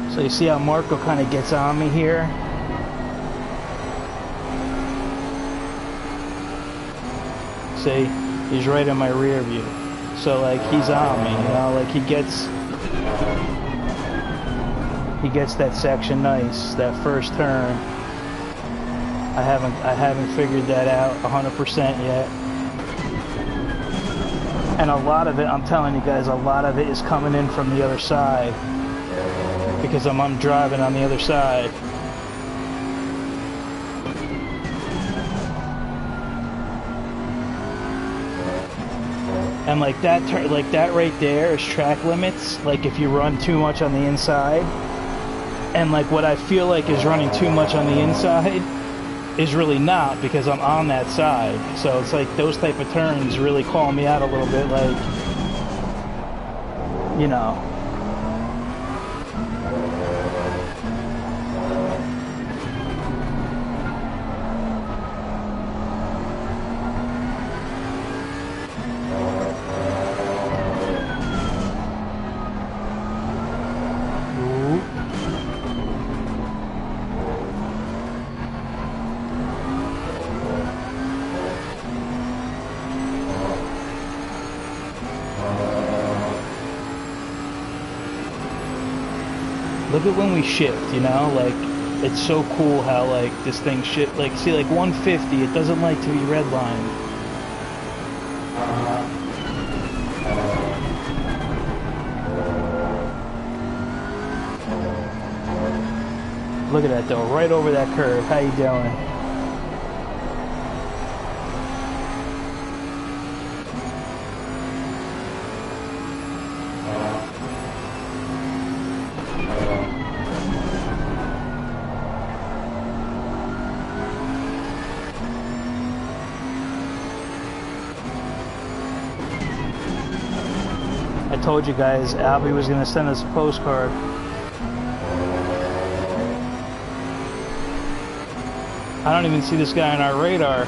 So you see how Marco kind of gets on me here? See, he's right in my rear view. So like he's on me, you know, like he gets that section nice, that first turn. I haven't figured that out 100% yet. And a lot of it, I'm telling you guys, a lot of it is coming in from the other side. Because I'm driving on the other side. And like that right there is track limits. Like if you run too much on the inside, and like what I feel like is running too much on the inside is really not, because I'm on that side. So it's like those type of turns really call me out a little bit, like, you know. Look at when we shift, you know, like, it's so cool how, like, this thing like, see, like, 150, it doesn't like to be redlined. Look at that, though, right over that curve. How you doing? I told you guys, Albie was going to send us a postcard. I don't even see this guy on our radar.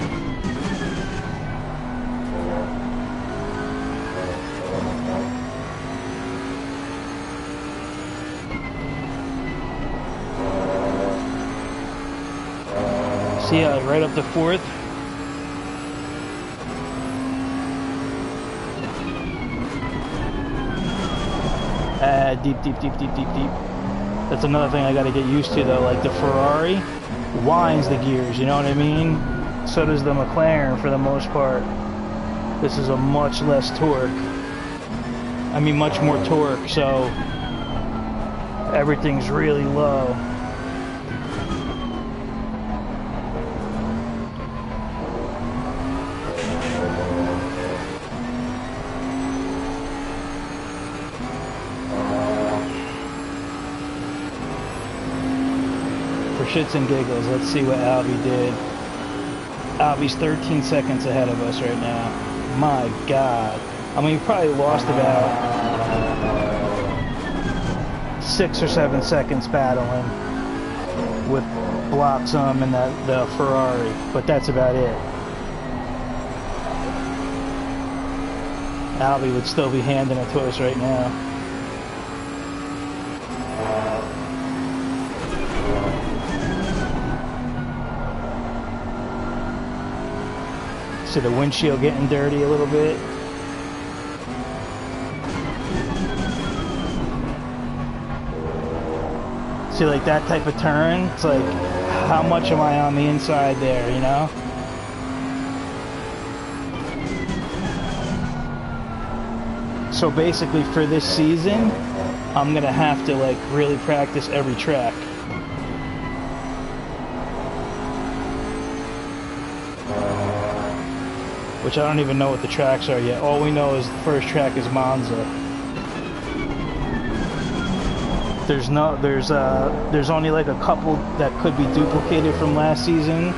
See, right up to 4th. Deep, deep, deep, deep, deep, deep. That's another thing I gotta get used to, though. Like, the Ferrari winds the gears, you know what I mean? So does the McLaren for the most part. This is a much less torque. I mean, much more torque, so everything's really low. Shits and giggles, let's see what Albie did. Albie's 13 seconds ahead of us right now. My God. I mean, he probably lost about 6 or 7 seconds battling with Bloxham and the Ferrari, but that's about it. Albie would still be handing it to us right now. See the windshield getting dirty a little bit. See, like that type of turn, it's like, how much am I on the inside there, you know? So basically for this season, I'm gonna have to like really practice every track. Which I don't even know what the tracks are yet. All we know is the first track is Monza. There's only like a couple that could be duplicated from last season,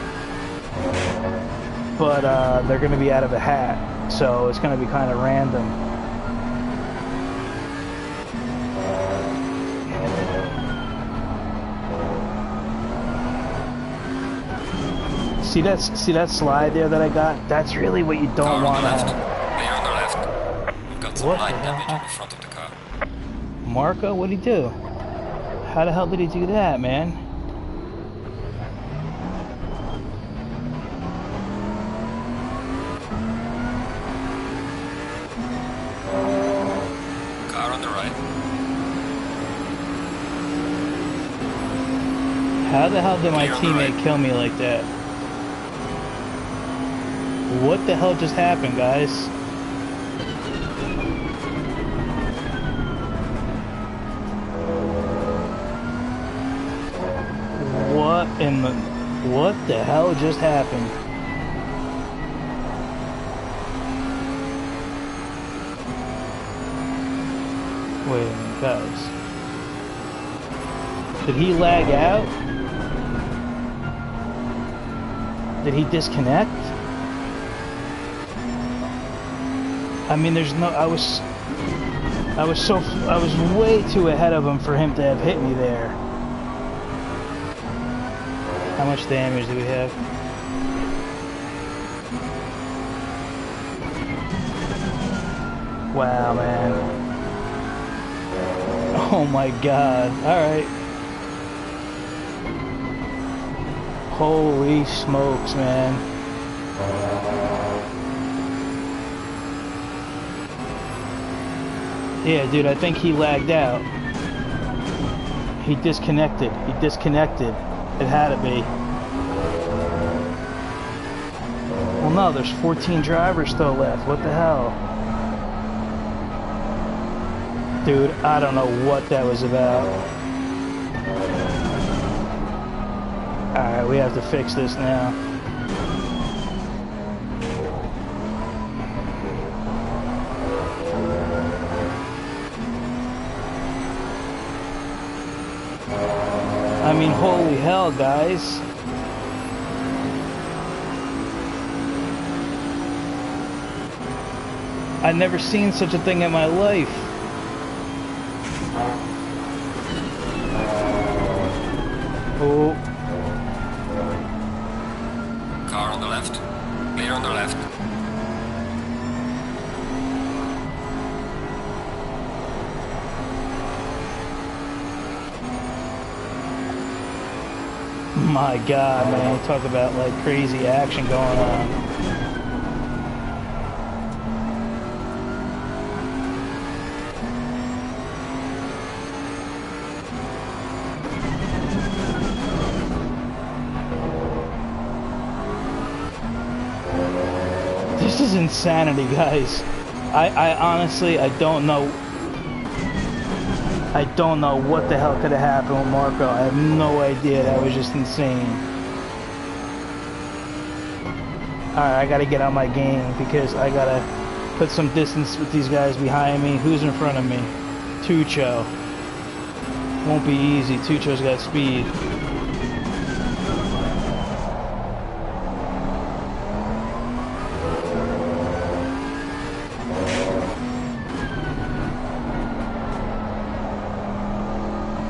but they're going to be out of a hat, so it's going to be kind of random. See that slide there that I got? That's really what you don't want to have. Clear on the left. We've got some light damage on the front of the car. Marco, what'd he do? How the hell did he do that, man? Car on the right. How the hell did my teammate kill me like that? What the hell just happened, guys? What the hell just happened? Wait a minute, guys. Did he lag out? Did he disconnect? I mean, there's no. I was way too ahead of him for him to have hit me there. How much damage do we have? Wow, man. Oh my God. Alright. Holy smokes, man. Yeah, dude, I think he lagged out. he disconnected. He disconnected. It had to be. Well, no, there's 14 drivers still left. What the hell? Dude, I don't know what that was about. Alright, we have to fix this now. I mean, holy hell, guys. I've never seen such a thing in my life. Oh. Car on the left. Clear on the left. My God, man. Talk about like crazy action going on. This is insanity, guys. I honestly, I don't know what the hell could have happened with Marco. I have no idea. That was just insane. Alright, I gotta get on my game because I gotta put some distance with these guys behind me. Who's in front of me? Tucho. Won't be easy. Tucho's got speed.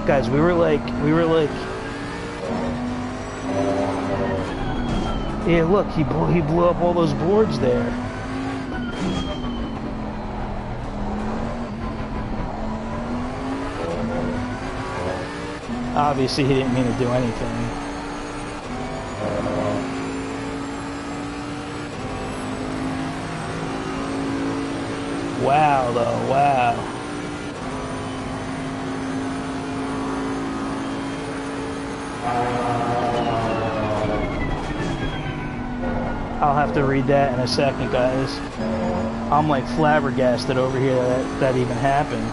Guys, we were like, yeah, look, he blew up all those boards there. Obviously, he didn't mean to do anything. Wow, though, wow. I'll have to read that in a second, guys. I'm like flabbergasted over here that even happened.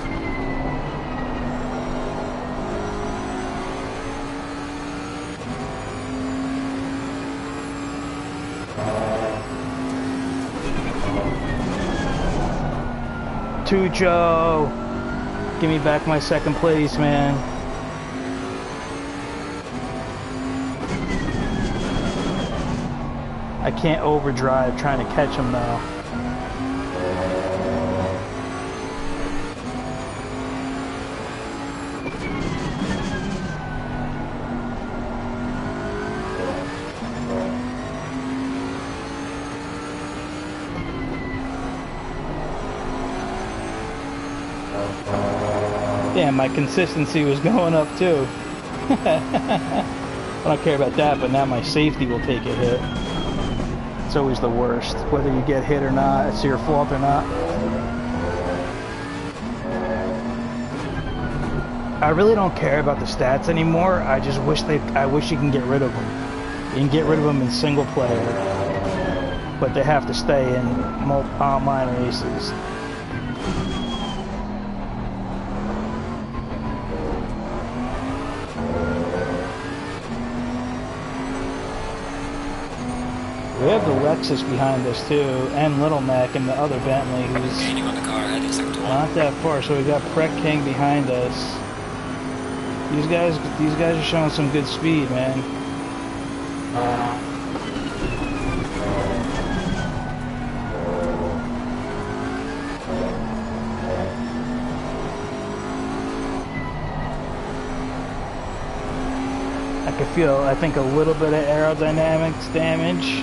Tucho, give me back my second place, man. I can't overdrive trying to catch him now. Damn, my consistency was going up too. I don't care about that, but now my safety will take a hit. It's always the worst, whether you get hit or not, it's your fault or not. I really don't care about the stats anymore. I just wish I wish you can get rid of them. You can get rid of them in single player, but they have to stay in online races. We have the Lexus behind us too, and Little Mac and the other Bentley who's Gaining on the car ahead in sector 1. not that far. So we got Prek King behind us. These guys are showing some good speed, man. I can feel, I think, a little bit of aerodynamics damage.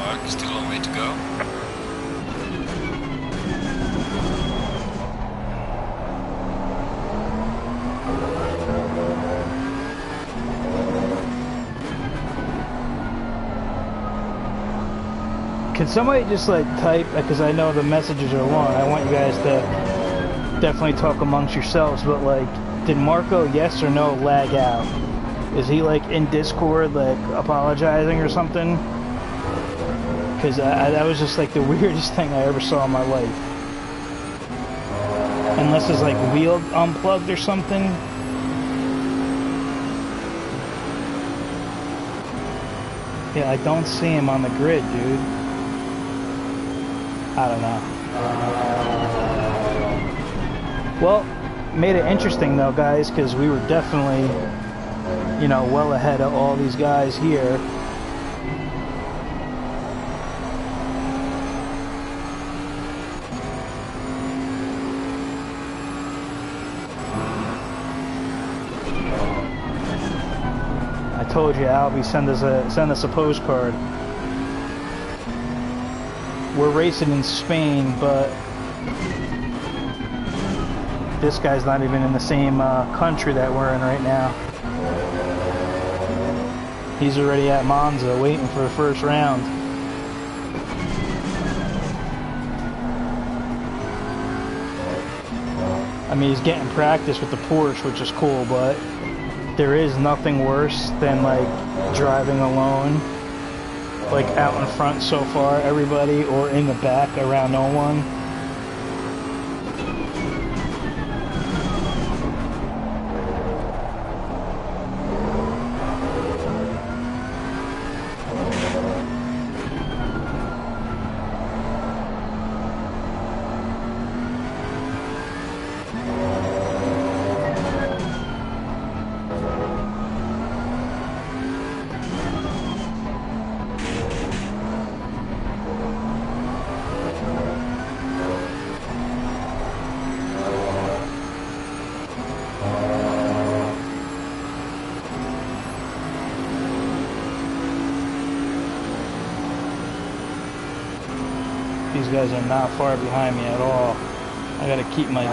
mark, still a long way to go. Can somebody just like type, because I know the messages are long, I want you guys to definitely talk amongst yourselves, but like, did Marco, yes or no, lag out? Is he like in Discord, like apologizing or something? Because that was just like the weirdest thing I ever saw in my life. Unless it's like wheel unplugged or something. Yeah, I don't see him on the grid, dude. I don't know. Well, made it interesting though, guys, because we were definitely, you know, well ahead of all these guys here. I told you, Albie, send us a postcard. We're racing in Spain, but this guy's not even in the same country that we're in right now. He's already at Monza waiting for the first round. I mean, he's getting practice with the Porsche, which is cool, but there is nothing worse than like driving alone, like out in front so far, everybody, or in the back around no one. These guys are not far behind me at all. I gotta keep my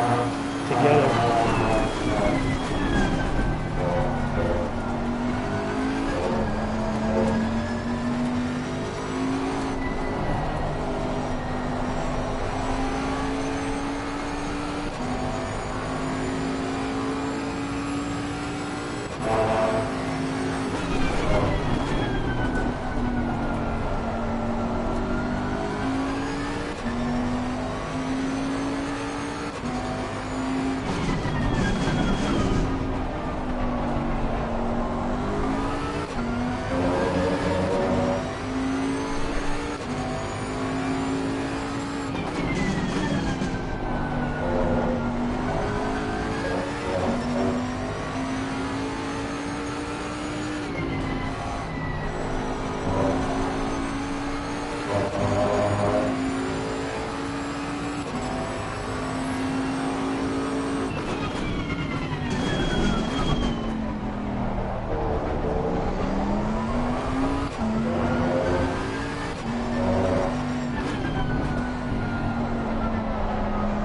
together.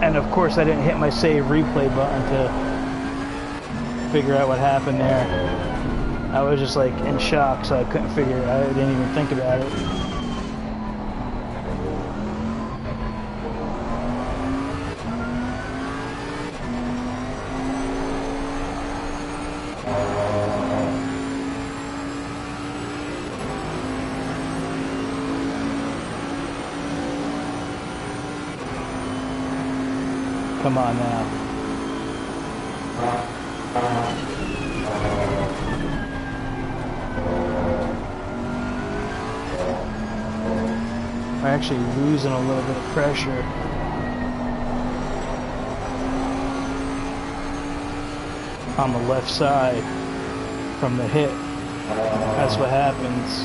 And of course I didn't hit my save replay button to figure out what happened there. I was just like in shock, so I couldn't figure it out. I didn't even think about it. Come on now. We're actually losing a little bit of pressure. On the left side from the hit. That's what happens.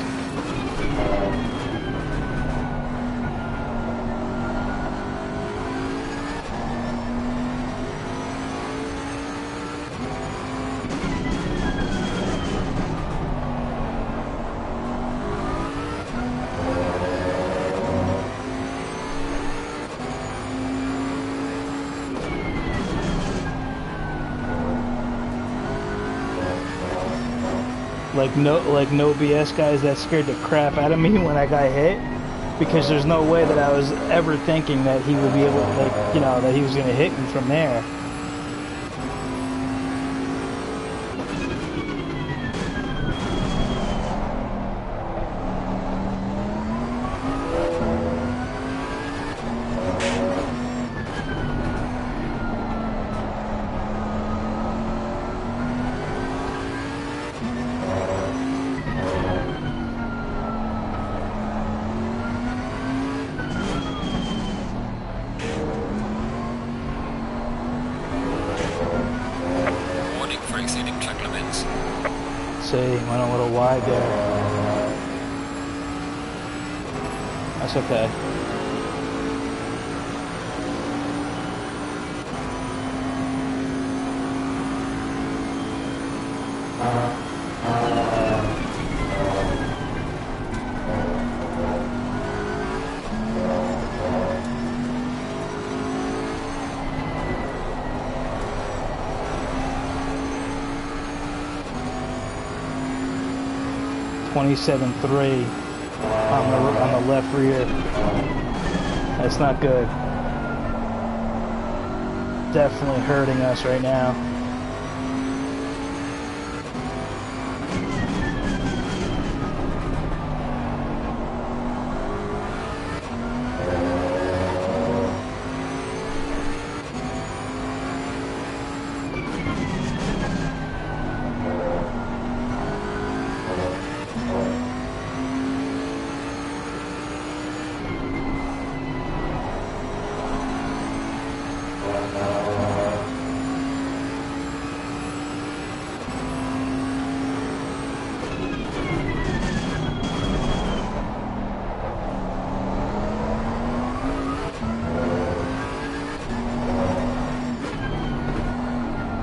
like no BS, guys. That scared the crap out of me when I got hit, because there's no way that I was ever thinking that he would be able to, like, you know, that he was gonna hit me from there. See, went a little wide there. That's okay. .27.3 on the left rear. That's not good. Definitely hurting us right now.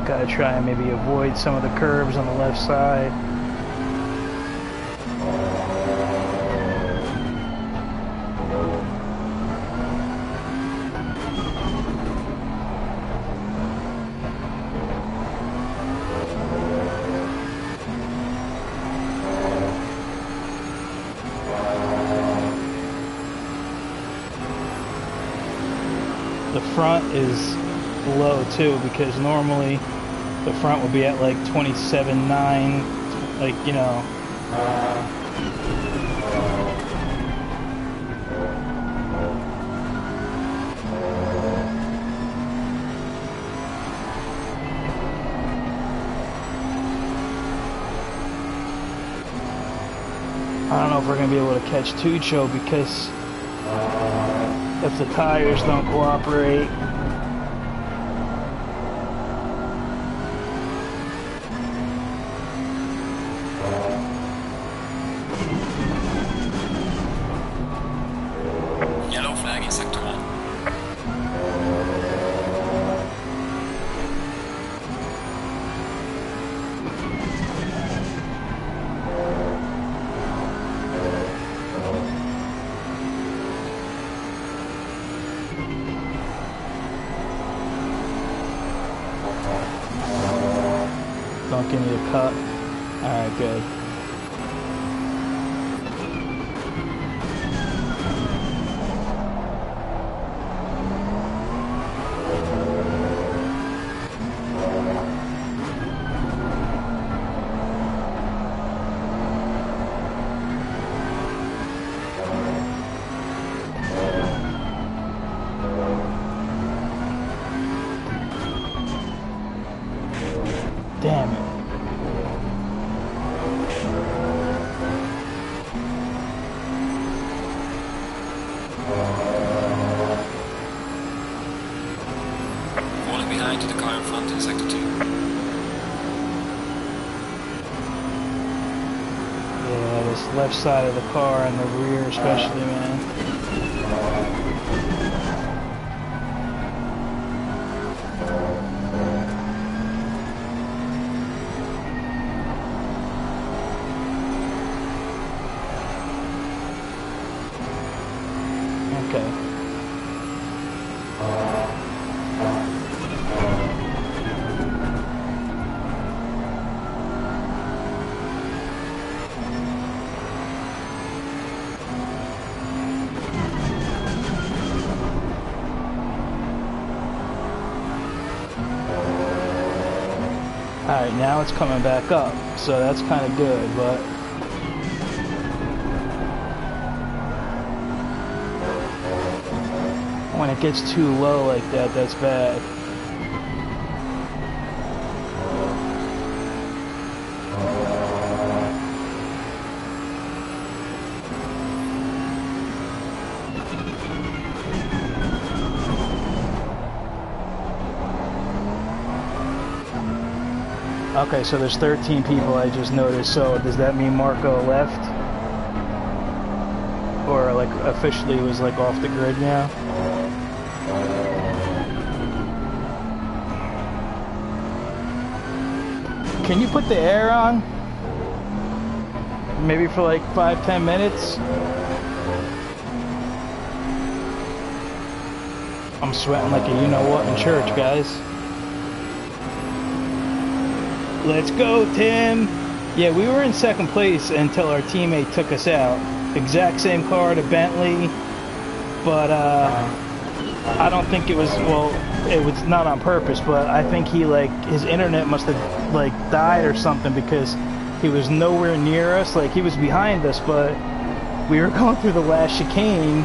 Gotta try and maybe avoid some of the curbs on the left side. The front is low too, because normally the front would be at like 27.9, like, you know. I don't know if we're going to be able to catch Tucho, because if the tires don't cooperate. Yellow flag in sector 1. Don't give me a cut. Alright, good. Damn it. Falling behind to the car in front in sector 2. Yeah, this left side of the car and the rear especially, man. Okay. Alright, now it's coming back up, so that's kind of good, but when it gets too low like that, that's bad. Okay, so there's 13 people I just noticed, so does that mean Marco left? Or like officially was like off the grid now? Can you put the air on? Maybe for like 5-10 minutes? I'm sweating like a you-know-what in church, guys. Let's go, Tim! Yeah, we were in second place until our teammate took us out. Exact same car, the Bentley, but I don't think it was, well, it was not on purpose, but I think he, like, his internet must have, like, died or something because he was nowhere near us. Like, he was behind us, but we were going through the last chicane,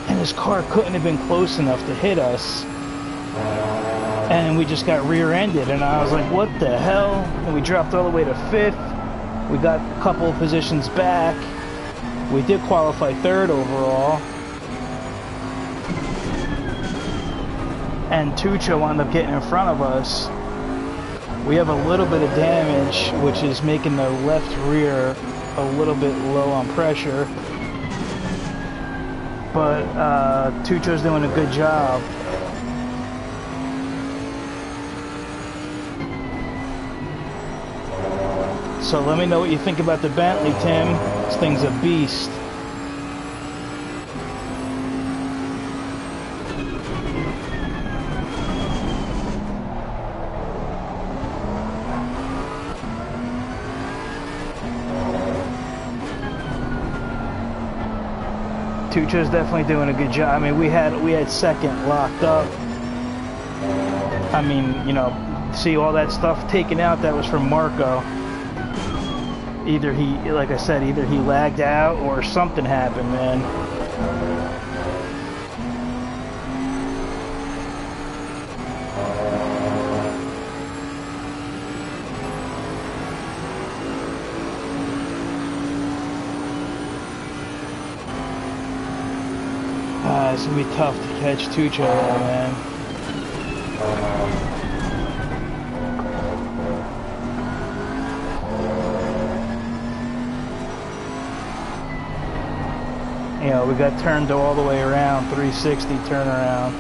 and his car couldn't have been close enough to hit us. And we just got rear-ended, and I was like, what the hell? And we dropped all the way to 5th. We got a couple of positions back. We did qualify 3rd overall. And Tuccio wound up getting in front of us. We have a little bit of damage, which is making the left rear a little bit low on pressure. But Tuccio's doing a good job. So let me know what you think about the Bentley, Tim. This thing's a beast. Tuccio's definitely doing a good job. I mean, we had second locked up. I mean, you know, see all that stuff taken out, that was from Marco. Either he, like I said, either he lagged out or something happened, man. It's gonna be tough to catch Tuccio, man. You know, we got turned all the way around, 360 turnaround.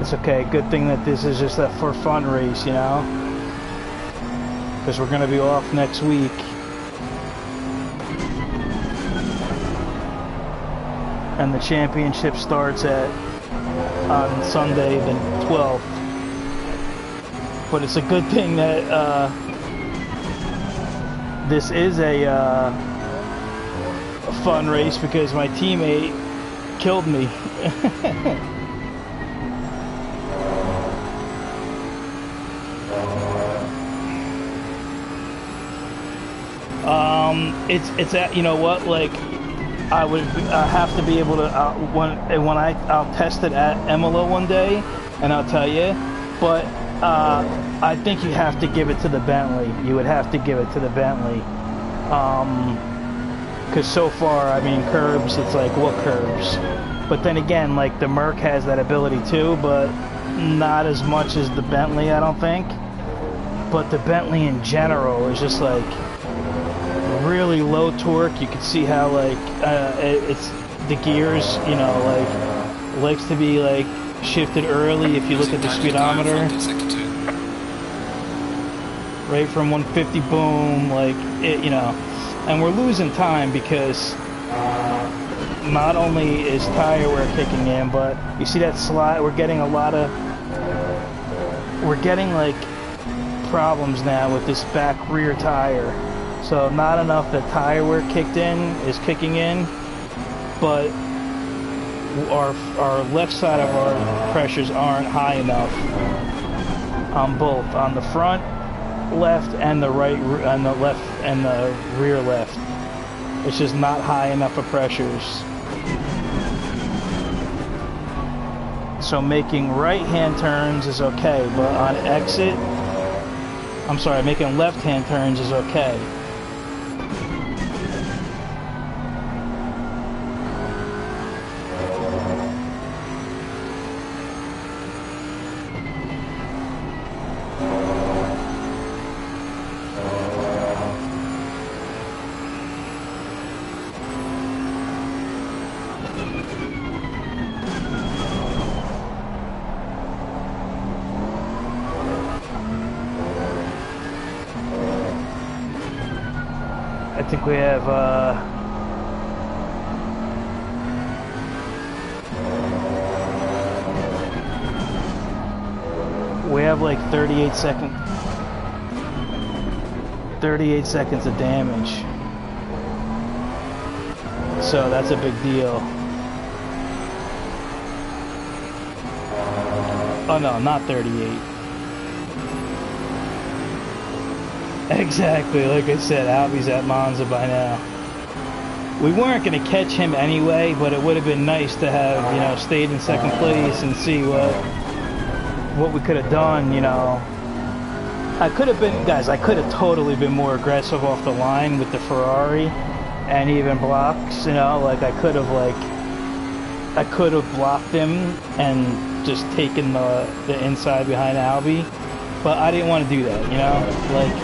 It's okay, good thing that this is just a for fun race, you know? Because we're going to be off next week. And the championship starts on Sunday the 12th. But it's a good thing that this is a fun race because my teammate killed me. It's you know what, like I would have to be able to when I'll test it at Imola one day and I'll tell you, but I think you have to give it to the Bentley. You would have to give it to the Bentley. Because so far, I mean, curbs, it's like, what curbs? But then again, like, the Merc has that ability too, but not as much as the Bentley, I don't think. But the Bentley in general is just, like, really low torque. You can see how, like, it's the gears, you know, like, likes to be, like, shifted early if you look at the speedometer. Right from 150, boom, like, it, you know. And we're losing time because not only is tire wear kicking in, but you see that slide, we're getting like problems now with this back rear tire. So not enough that tire wear is kicking in, but our left side of our pressures aren't high enough on both, on the front left and the right, on the left and the rear left. It's just not high enough of pressures. So making right-hand turns is okay, but on exit, I'm sorry, making left-hand turns is okay. I think we have, like 38 seconds of damage. So that's a big deal. Oh no, not 38. Exactly, like I said, Albie's at Monza by now. We weren't going to catch him anyway, but it would have been nice to have, you know, stayed in second place and see what we could have done, you know. I could have been, guys, I could have totally been more aggressive off the line with the Ferrari and even blocks, you know, like I could have blocked him and just taken the inside behind Albie, but I didn't want to do that, you know, like,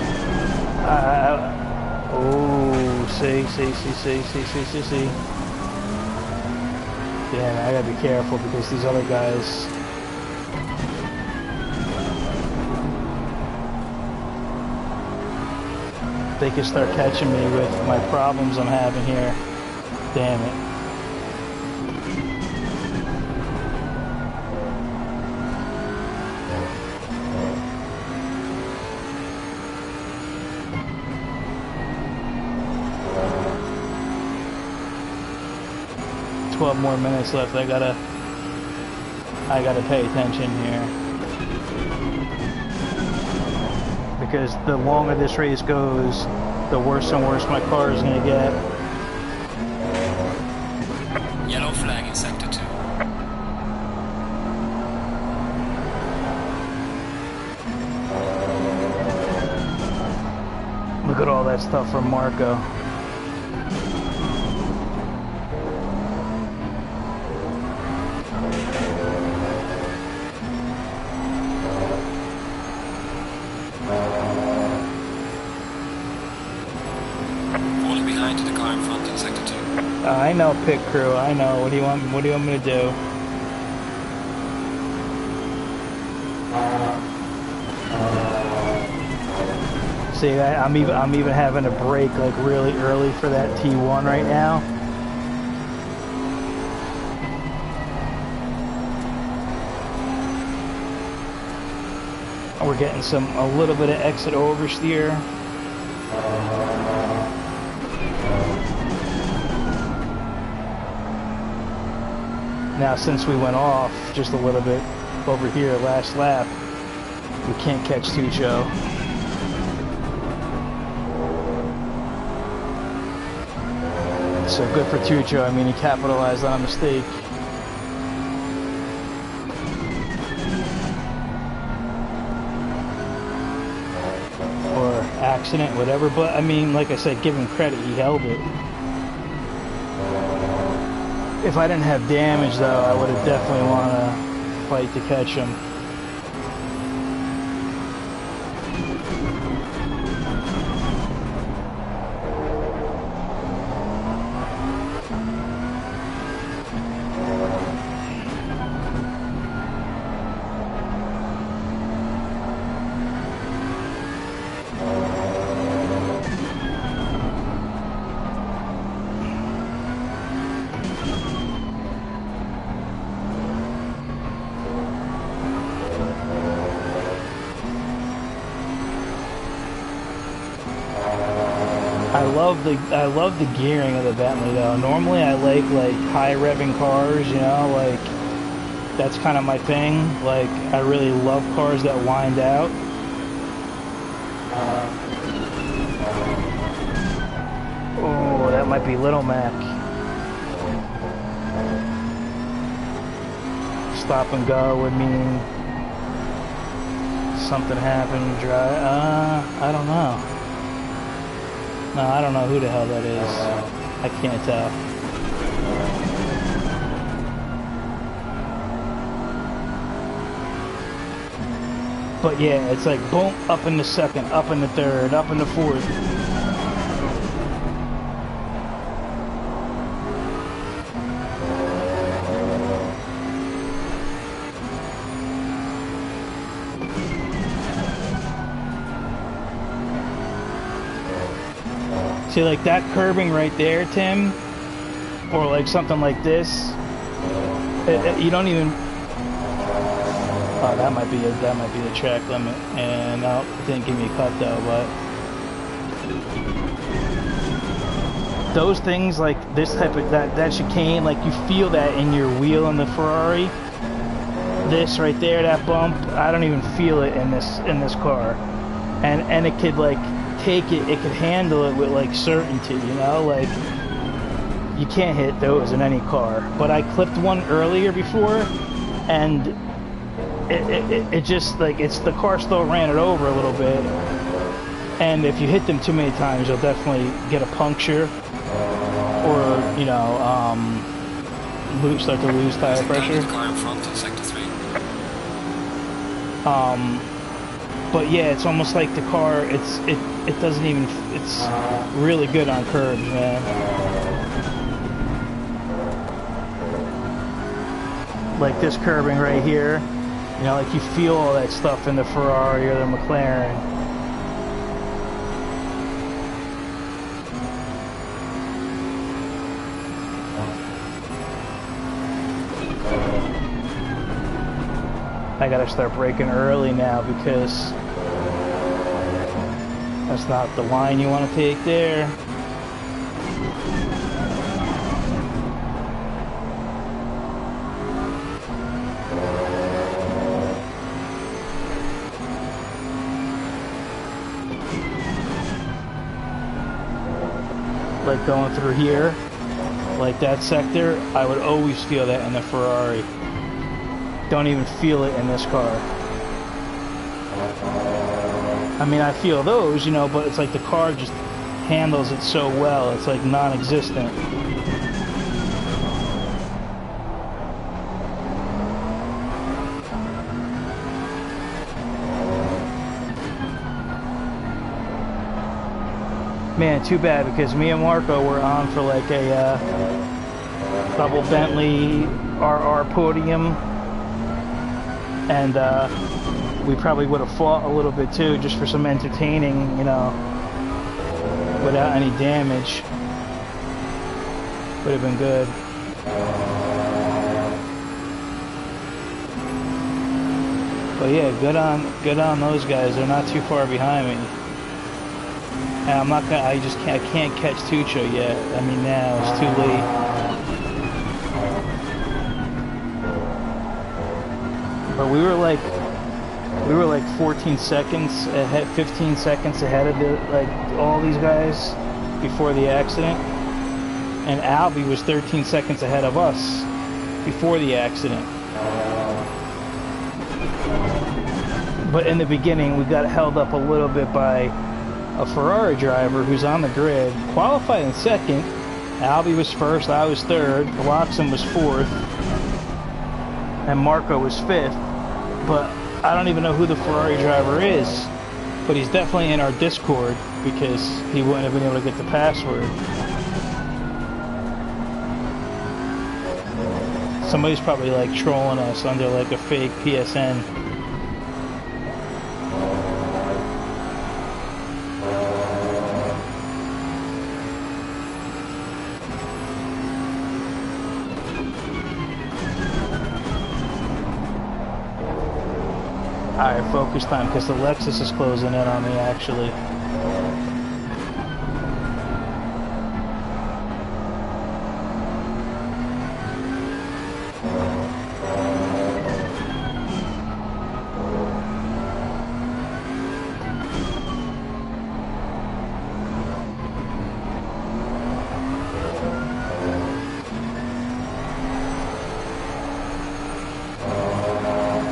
oh, see. Damn, I gotta be careful because these other guys. They can start catching me with my problems I'm having here. Damn it. More minutes left. I gotta pay attention here, because the longer this race goes, the worse and worse my car is gonna get. Yellow flag in sector 2. Look at all that stuff from Marco. I know, pit crew. I know. What do you want me to do? See, I'm even having a break like really early for that T1 right now. We're getting a little bit of exit oversteer. Now, since we went off just a little bit over here last lap, we can't catch Tucho. So good for Tucho. I mean, he capitalized on a mistake. Or accident, whatever. But, I mean, like I said, give him credit. He held it. If I didn't have damage, though, I would have definitely want to fight to catch him. I love the gearing of the Bentley though. Normally I like high revving cars, you know, like that's kind of my thing. Like I really love cars that wind out. Oh, that might be Little Mac. Stop and go would mean something happened. I don't know. No, I don't know who the hell that is. I can't tell. But yeah, it's like boom, up in the second, up in the third, up in the fourth. See, like that curbing right there, Tim, or like something like this, you don't even. Oh, that might be the track limit, and no, it didn't give me a cut though. But those things, like this type of that chicane, like you feel that in your wheel in the Ferrari. This right there, that bump, I don't even feel it in this car, and it could like. It could handle it with like certainty, you know, like you can't hit those in any car. But I clipped one earlier before, and it just like the car still ran it over a little bit. And if you hit them too many times, you'll definitely get a puncture, or you know, start to lose tire pressure. The car in front in sector 3. But yeah, it's almost like the car, it doesn't even, it's really good on curbs, man. Like this curbing right here, you know, like you feel all that stuff in the Ferrari or the McLaren. I gotta start braking early now because that's not the line you want to take there. Like going through here, like that sector, I would always feel that in the Ferrari. Don't even feel it in this car. I mean, I feel those, you know, but it's like the car just handles it so well. It's like non-existent. Man, too bad, because me and Marco were on for like a double Bentley RR podium, and we probably would have fought a little bit too, just for some entertaining, you know, without any damage. Would have been good. But yeah, good on those guys. They're not too far behind me. And I'm not gonna, I can't catch Tuccio yet. I mean, now it's too late. But we were like 14 seconds ahead, 15 seconds ahead of all these guys before the accident. And Albie was 13 seconds ahead of us before the accident. But in the beginning, we got held up a little bit by a Ferrari driver who's on the grid, qualified in second. Albie was first, I was third, Watson was fourth, and Marco was fifth. But I don't even know who the Ferrari driver is, but he's definitely in our Discord because he wouldn't have been able to get the password. Somebody's probably like trolling us under like a fake PSN. Alright, focus time, because the Lexus is closing in on me, actually.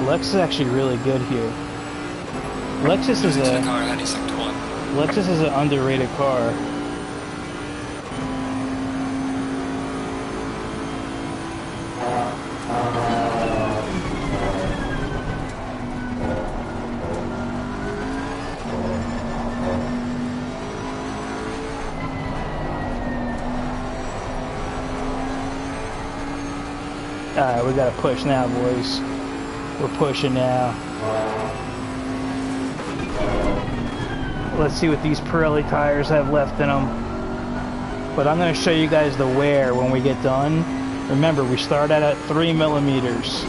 Lexus is actually really good here. Lexus is the car ahead in sector 1. Lexus is an underrated car. Alright, we gotta push now, boys. We're pushing now. Let's see what these Pirelli tires have left in them. But I'm gonna show you guys the wear when we get done. Remember, we start at 3 millimeters.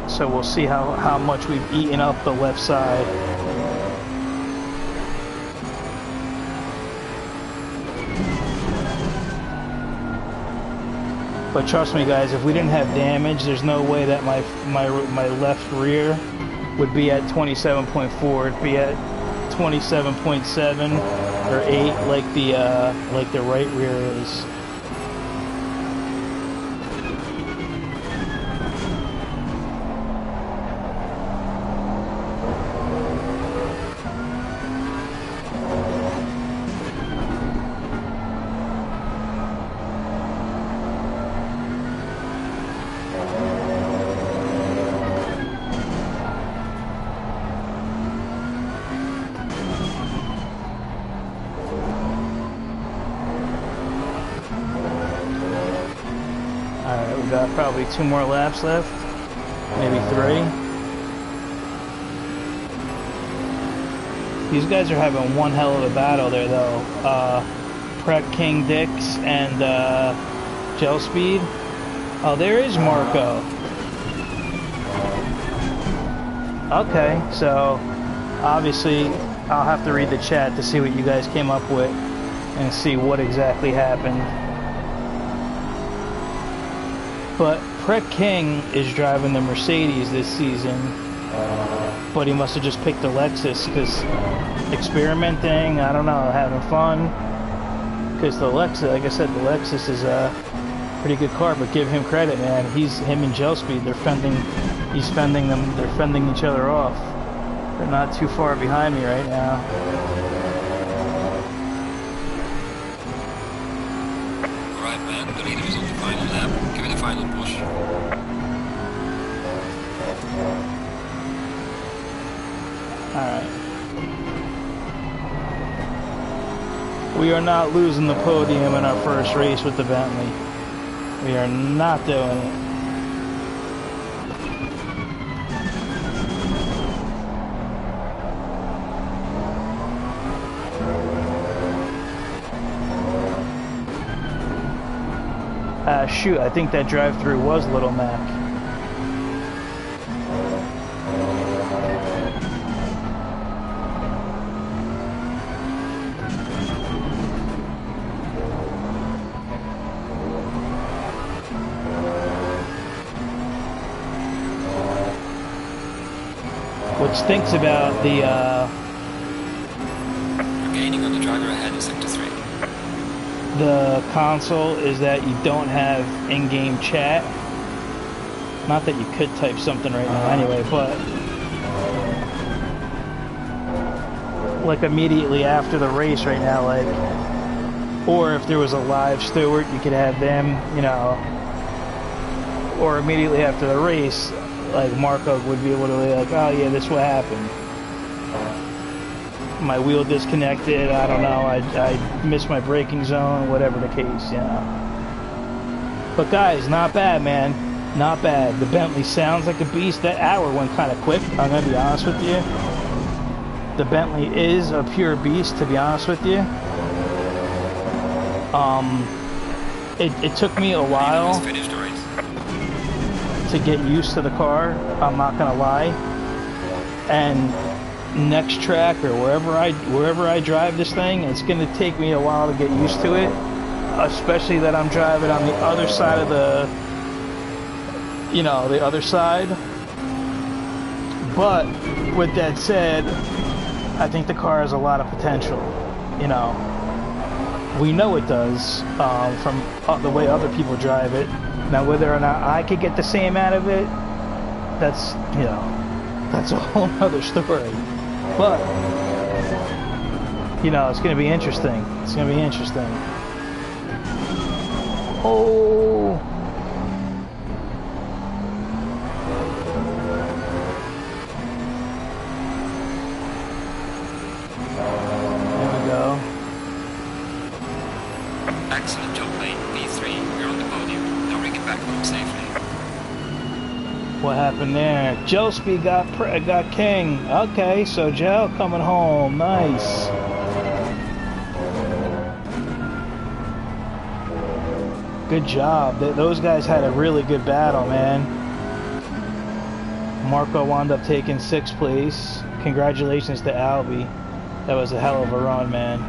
So we'll see how much we've eaten up the left side. But trust me, guys, if we didn't have damage, there's no way that my left rear would be at 27.4. It'd be at 27.7 or 8, like the right rear is. Alright, we got probably 2 more laps left, maybe 3. These guys are having one hell of a battle there though. Prep King Dix and Gel Speed. Oh, there is Marco. Okay, so obviously I'll have to read the chat to see what you guys came up with and see what exactly happened. But Prep King is driving the Mercedes this season, but he must have just picked the Lexus because experimenting, I don't know, having fun. Because the Lexus, like I said, the Lexus is a pretty good car, but give him credit, man. Him and Gel Speed, they're fending each other off. They're not too far behind me right now. Alright, man, the leader is on the final lap. Give it a final push. Alright. We are not losing the podium in our first race with the Bentley. We are not doing it. Shoot, I think that drive-through was Little Mac. What stinks about the You're gaining on the driver ahead in sector 3. the console is that you don't have in-game chat. Not that you could type something right now anyway, but like immediately after the race right now, like, or if there was a live steward, you could have them, you know, or immediately after the race, like Marco would be able to be like, oh yeah, this is what happened. My wheel disconnected, I don't know, I missed my braking zone, whatever the case, you know. But guys, not bad, man. Not bad. The Bentley sounds like a beast. That hour went kind of quick, I'm going to be honest with you. The Bentley is a pure beast, to be honest with you. It took me a while to get used to the car, I'm not going to lie. And next track or wherever I drive this thing, it's going to take me a while to get used to it, especially that I'm driving on the other side of the, you know, the other side. But with that said, I think the car has a lot of potential, you know. We know it does from the way other people drive it. Now, whether or not I could get the same out of it, that's, you know, that's a whole other story. But, you know, it's going to be interesting. It's going to be interesting. Oh! There we go. Excellent job, mate. P3, you're on the podium. Now bring it back home safely. What happened there? Joespy got king. Okay, so Joe coming home. Nice. Good job. Those guys had a really good battle, man. Marco wound up taking 6th place. Congratulations to Albie. That was a hell of a run, man.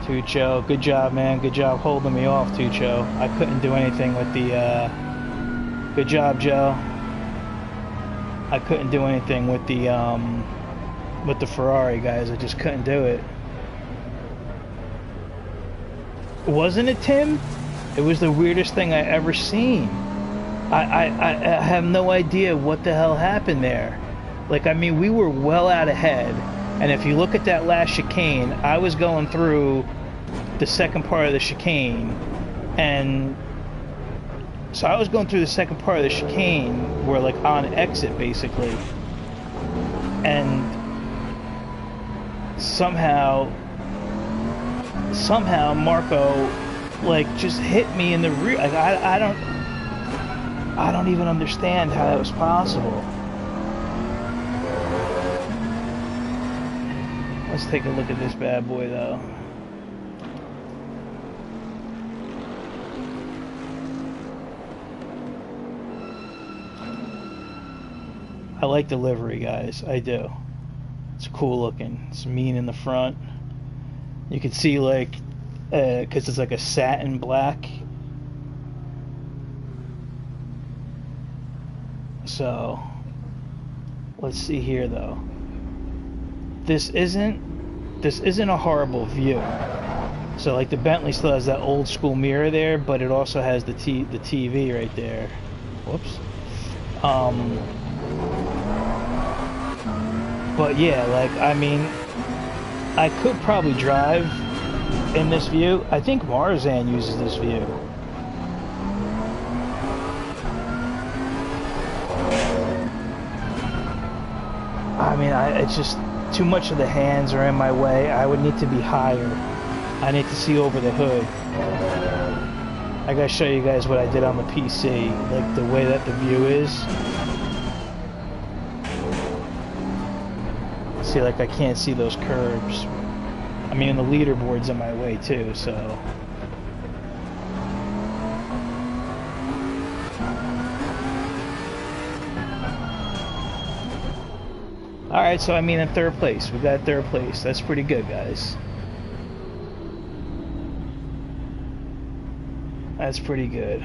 Tucho, good job, man. Good job holding me off, Tucho. I couldn't do anything with the, good job, Joe. I couldn't do anything with the Ferrari, guys. I just couldn't do it. Wasn't it, Tim? It was the weirdest thing I ever seen. I have no idea what the hell happened there. Like, I mean, we were well out ahead, and if you look at that last chicane, I was going through the second part of the chicane, and so I was going through the second part of the chicane, we're like on exit basically, and somehow Marco like just hit me in the rear. Like, I don't even understand how that was possible. Let's take a look at this bad boy though. I like the livery, guys. I do. It's cool looking. It's mean in the front. You can see, like, because it's like a satin black. So, let's see here though. This isn't a horrible view. So, like, the Bentley still has that old school mirror there, but it also has the TV right there. Whoops. But yeah, like, I mean, I could probably drive in this view. I think Marzan uses this view. I mean, it's just too much of the hands are in my way. I would need to be higher. I need to see over the hood. I gotta show you guys what I did on the PC, like the way that the view is. See, like, I can't see those curbs. I mean, the leaderboard's in my way too, so. Alright, so I mean, in 3rd place. We got 3rd place. That's pretty good, guys. That's pretty good.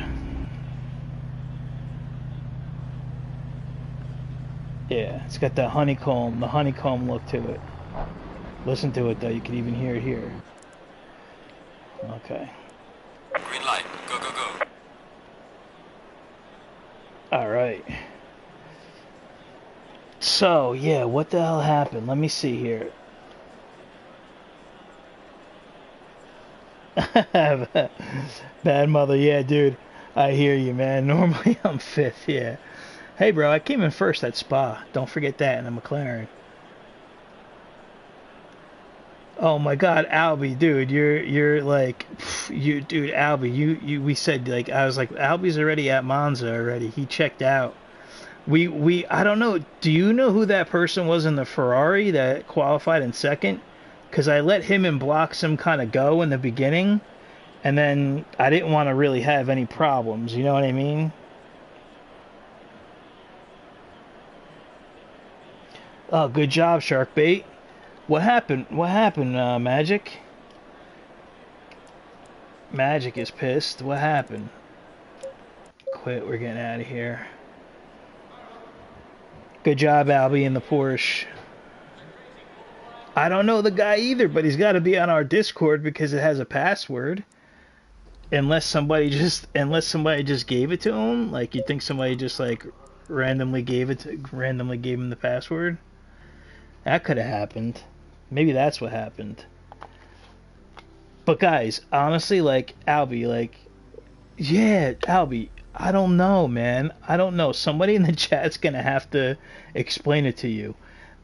Yeah, it's got the honeycomb look to it. Listen to it though, you can even hear it here. Okay. Green light, go, go, go. Alright. So, yeah, what the hell happened? Let me see here. Bad mother, yeah, dude. I hear you, man. Normally I'm 5th, yeah. Hey, bro, I came in 1st at Spa. Don't forget that in a McLaren. Oh my God, Albie, dude, you're like, dude, Albie, we said, like, I was like, Albie's already at Monza already. He checked out. I don't know. Do you know who that person was in the Ferrari that qualified in 2nd? Because I let him and Bloxham kind of go in the beginning, and then I didn't want to really have any problems. You know what I mean? Oh, good job, Sharkbait. What happened? What happened, Magic? Magic is pissed. What happened? Quit. We're getting out of here. Good job, Albie, in the Porsche. I don't know the guy either, but he's got to be on our Discord because it has a password. Unless somebody just gave it to him, like you think somebody just like randomly gave him the password. That could have happened. Maybe that's what happened. But guys, honestly, like Albie, like yeah, Albie, I don't know, man. I don't know. Somebody in the chat's gonna have to explain it to you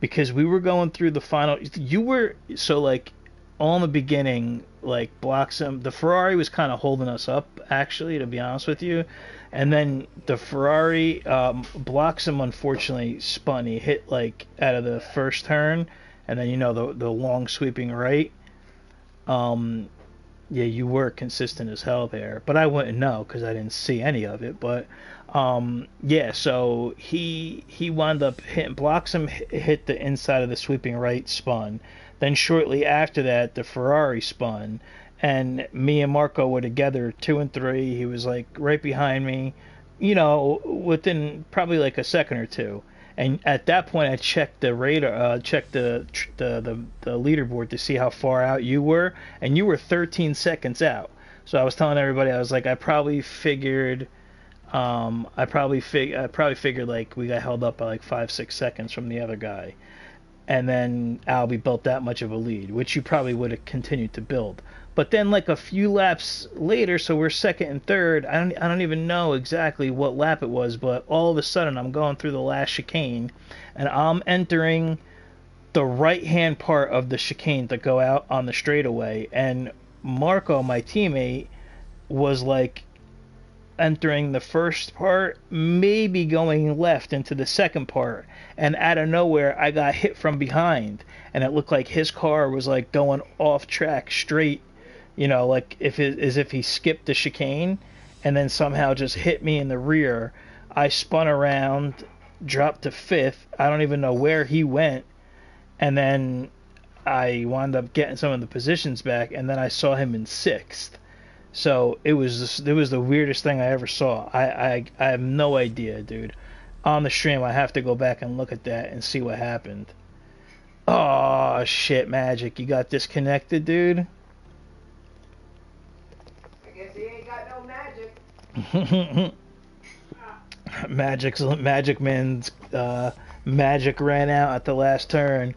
because we were going through the final. You were so like all in the beginning, like Bloxham. The Ferrari was kind of holding us up, actually, to be honest with you. And then the Ferrari, Bloxham unfortunately spun. He hit like out of the first turn, and then the long sweeping right. Um, yeah, you were consistent as hell there, but I wouldn't know because I didn't see any of it. But yeah, so he wound up hitting Bloxham hit the inside of the sweeping right, spun. Then shortly after that, the Ferrari spun, and me and Marco were together 2 and 3. He was like right behind me, within probably like a second or two. And at that point, I checked the radar, checked the leaderboard to see how far out you were, and you were 13 seconds out. So I was telling everybody, I was like, I probably figured like we got held up by like 5-6 seconds from the other guy, and then Albie built that much of a lead, which you probably would have continued to build. But then like a few laps later, so we're second and third. I don't even know exactly what lap it was, but all of a sudden I'm going through the last chicane, and I'm entering the right hand part of the chicane to go out on the straightaway, and Marco, my teammate, was like entering the first part, maybe going left into the second part, and out of nowhere I got hit from behind, and it looked like his car was like going off track straight, like as if he skipped the chicane, and then somehow just hit me in the rear. I spun around, dropped to fifth. I don't even know where he went, and then I wound up getting some of the positions back, and then I saw him in sixth. So it was the weirdest thing I ever saw. I have no idea, dude. On the stream, I have to go back and look at that and see what happened. Oh shit, Magic, you got disconnected, dude. I guess he ain't got no magic. Magic Man's magic ran out at the last turn.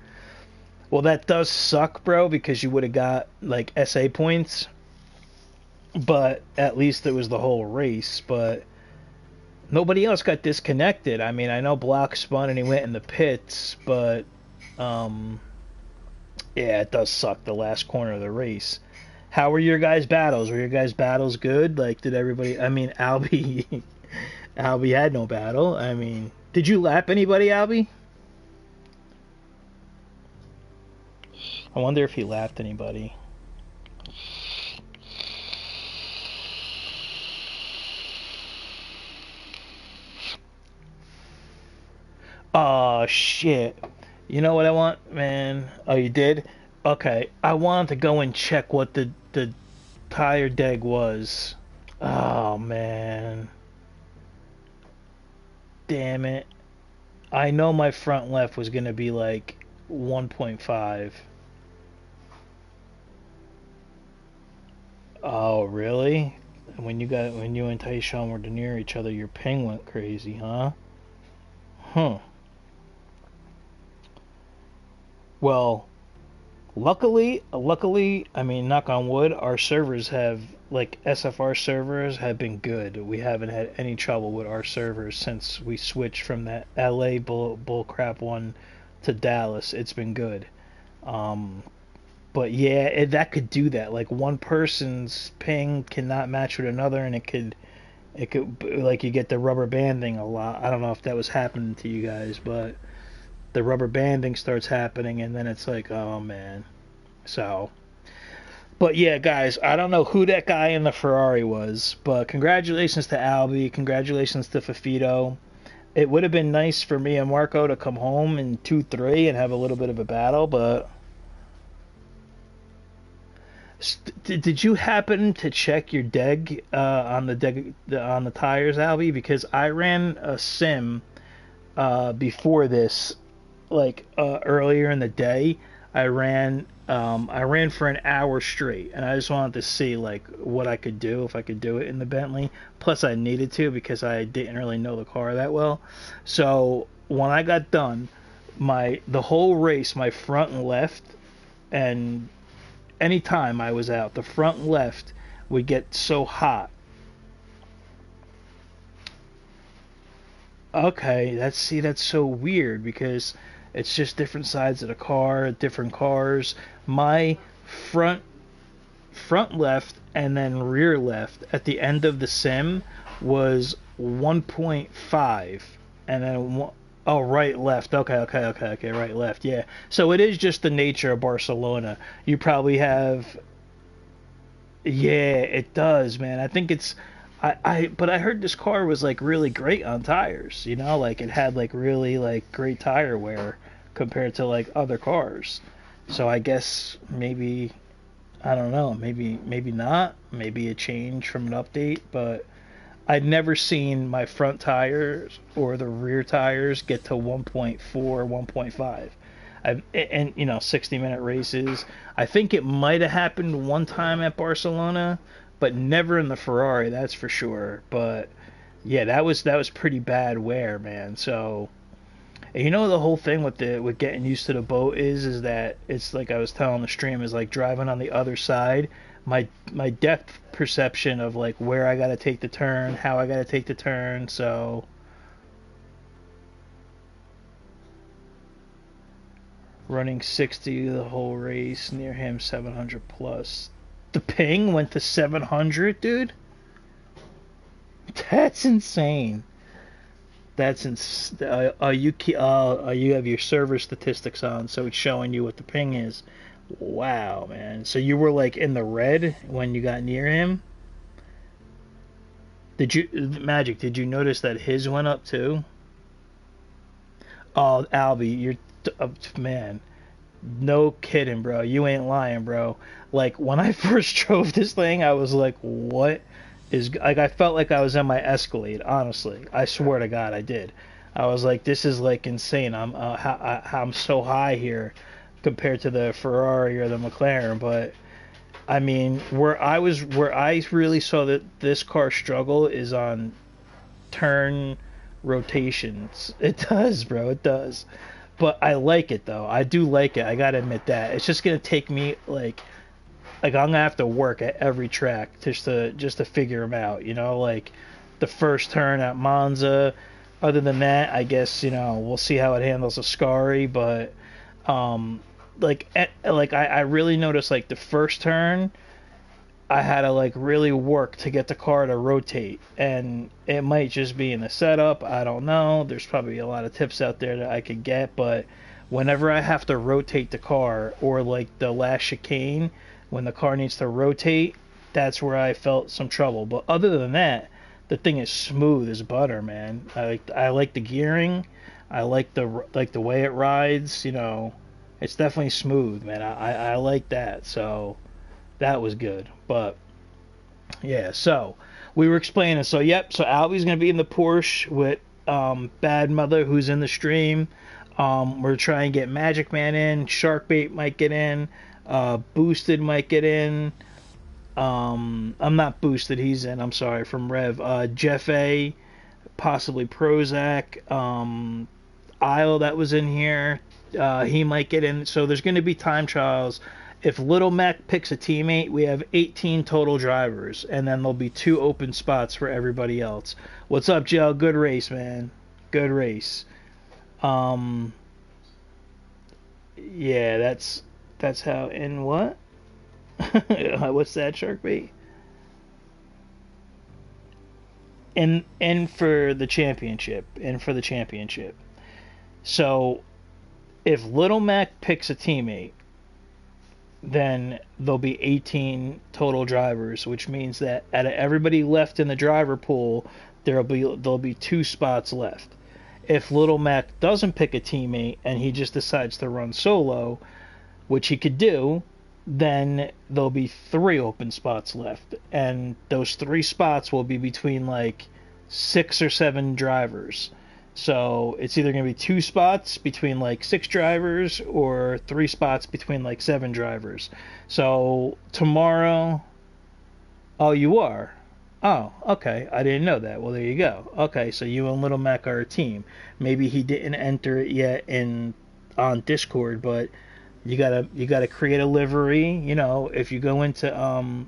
Well, that does suck, bro, because you would have got like SA points. But at least it was the whole race. But nobody else got disconnected. I mean, I know Block spun and he went in the pits, but yeah, it does suck the last corner of the race. How were your guys' battles? Were your guys' battles good? Like, did everybody? I mean, Albie, Albie had no battle. I mean, did you lap anybody, Albie? I wonder if he lapped anybody. Oh shit. You know what I want, man? Oh, you did? Okay. I wanted to go and check what the tire deg was. Oh man. Damn it. I know my front left was gonna be like 1.5. Oh really? When you and Tyshawn were near each other, your ping went crazy, huh? Huh. Well, luckily, I mean, knock on wood, our servers have, like, SFR servers have been good. We haven't had any trouble with our servers since we switched from that LA bullcrap one to Dallas. It's been good. But yeah, that could do that. Like, one person's ping cannot match with another, and it could, like, you get the rubber banding a lot. I don't know if that was happening to you guys, but the rubber banding starts happening, and then it's like, oh man. So, but yeah, guys, I don't know who that guy in the Ferrari was, but congratulations to Albie, congratulations to Fafito. It would have been nice for me and Marco to come home in 2-3 and have a little bit of a battle, but did you happen to check your deg on the tires, Albie? Because I ran a sim before this, like earlier in the day. I ran for an hour straight, and I just wanted to see like what I could do if I could do it in the Bentley. Plus, I needed to because I didn't really know the car that well. So when I got done, the whole race, my front and left, and anytime I was out, the front and left would get so hot. Okay, that's so weird because it's just different sides of the car, different cars. My front front left and then rear left at the end of the sim was 1.5, and then oh, right left. Okay, right left. Yeah. So it is just the nature of Barcelona. You probably have, yeah, it does, man. I think it's but I heard this car was like really great on tires, like it had like really like great tire wear compared to like other cars. So I guess maybe, I don't know, maybe not, maybe a change from an update, but I'd never seen my front tires or the rear tires get to 1.4, 1.5. And 60-minute races. I think it might have happened one time at Barcelona, but never in the Ferrari, that's for sure. But yeah, that was pretty bad wear, man. So, the whole thing with getting used to the boat is that it's like I was telling the stream, is like driving on the other side. My depth perception of like where I got to take the turn, how I got to take the turn. So running 60 the whole race, near him 700 plus. The ping went to 700, dude. That's insane. That's you have your server statistics on, so it's showing you what the ping is. Wow, man. So you were like in the red when you got near him? Magic, did you notice that his went up too? Oh, Albie, man. No kidding, bro. You ain't lying, bro. Like when I first drove this thing, I was like, what is, like, I felt like I was in my Escalade, honestly. I swear to God I did. I was like, this is like insane. I'm so high here compared to the Ferrari or the McLaren, but I mean, where I really saw that this car struggle is on turn rotations. It does, bro. It does. But I like it though. I do like it. I gotta admit that. It's just gonna take me I'm gonna have to work at every track just to figure them out. Like the first turn at Monza. Other than that, I guess we'll see how it handles Ascari. But I really noticed like the first turn, I had to like really work to get the car to rotate, and it might just be in the setup. I don't know. There's probably a lot of tips out there that I could get, but whenever I have to rotate the car, or like the last chicane when the car needs to rotate, that's where I felt some trouble. But other than that, the thing is smooth as butter, man. I like the gearing. I like the way it rides. It's definitely smooth, man. I like that. So that was good. But yeah, so we were explaining. So yep. So Albie's gonna be in the Porsche with Bad Mother, who's in the stream. We're trying to get Magic Man in. Sharkbait might get in. Boosted might get in. I'm not Boosted. He's in. I'm sorry, from Rev. Jeff A. Possibly Prozac. Isle that was in here. He might get in. So there's going to be time trials. If Little Mac picks a teammate, we have 18 total drivers, and then there'll be 2 open spots for everybody else. What's up, Joe? Good race, man. Good race. Yeah, that's how. In what? What's that, Sharkbait? In for the championship. In for the championship. So if Little Mac picks a teammate, then there'll be 18 total drivers, which means that out of everybody left in the driver pool, there'll be 2 spots left. If Little Mac doesn't pick a teammate and he just decides to run solo, which he could do, then there'll be 3 open spots left, and those 3 spots will be between like 6 or 7 drivers. So it's either going to be 2 spots between like 6 drivers or 3 spots between like 7 drivers. So tomorrow, oh, you are. Oh, okay. I didn't know that. Well, there you go. Okay, so you and Little Mac are a team. Maybe he didn't enter it yet in on Discord, but you gotta create a livery. You know, if you go into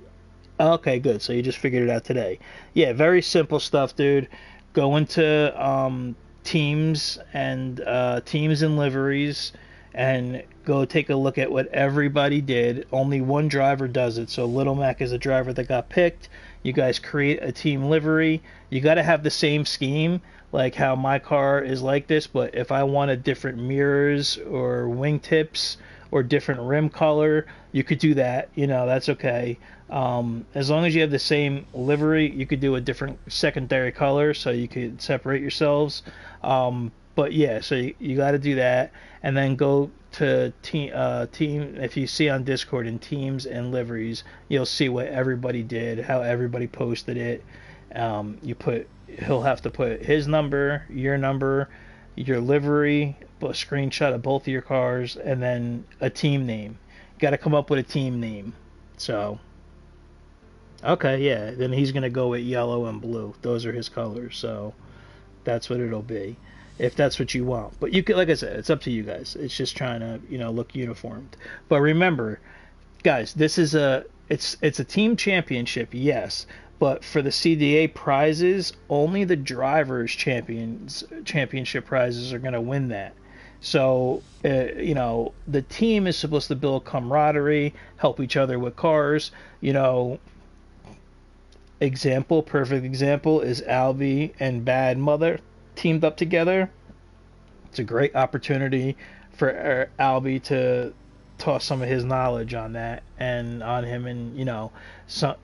okay, good. So you just figured it out today. Yeah, very simple stuff, dude. Go into teams and liveries, and go take a look at what everybody did. Only one driver does it. So Little Mac is a driver that got picked. You guys create a team livery. You got to have the same scheme, like how my car is like this. But if I wanted different mirrors or wingtips or different rim color, you could do that. You know, that's okay. As long as you have the same livery, you could do a different secondary color so you could separate yourselves. But yeah, so you got to do that, and then go to team. If you see on Discord in teams and liveries, you'll see what everybody did, how everybody posted it. He'll have to put his number, your livery, a screenshot of both of your cars, and then a team name. Got to come up with a team name. So, okay, yeah, then he's gonna go with yellow and blue. Those are his colors. So that's what it'll be, if that's what you want. But you could, like I said, it's up to you guys. It's just trying to, look uniformed. But remember, guys, this is it's a team championship, yes, but for the CDA prizes, only the drivers championship prizes are going to win that. So, the team is supposed to build camaraderie, help each other with cars. Perfect example is Albie and Bad Mother teamed up together. It's a great opportunity for Albie to toss some of his knowledge on that and on him, and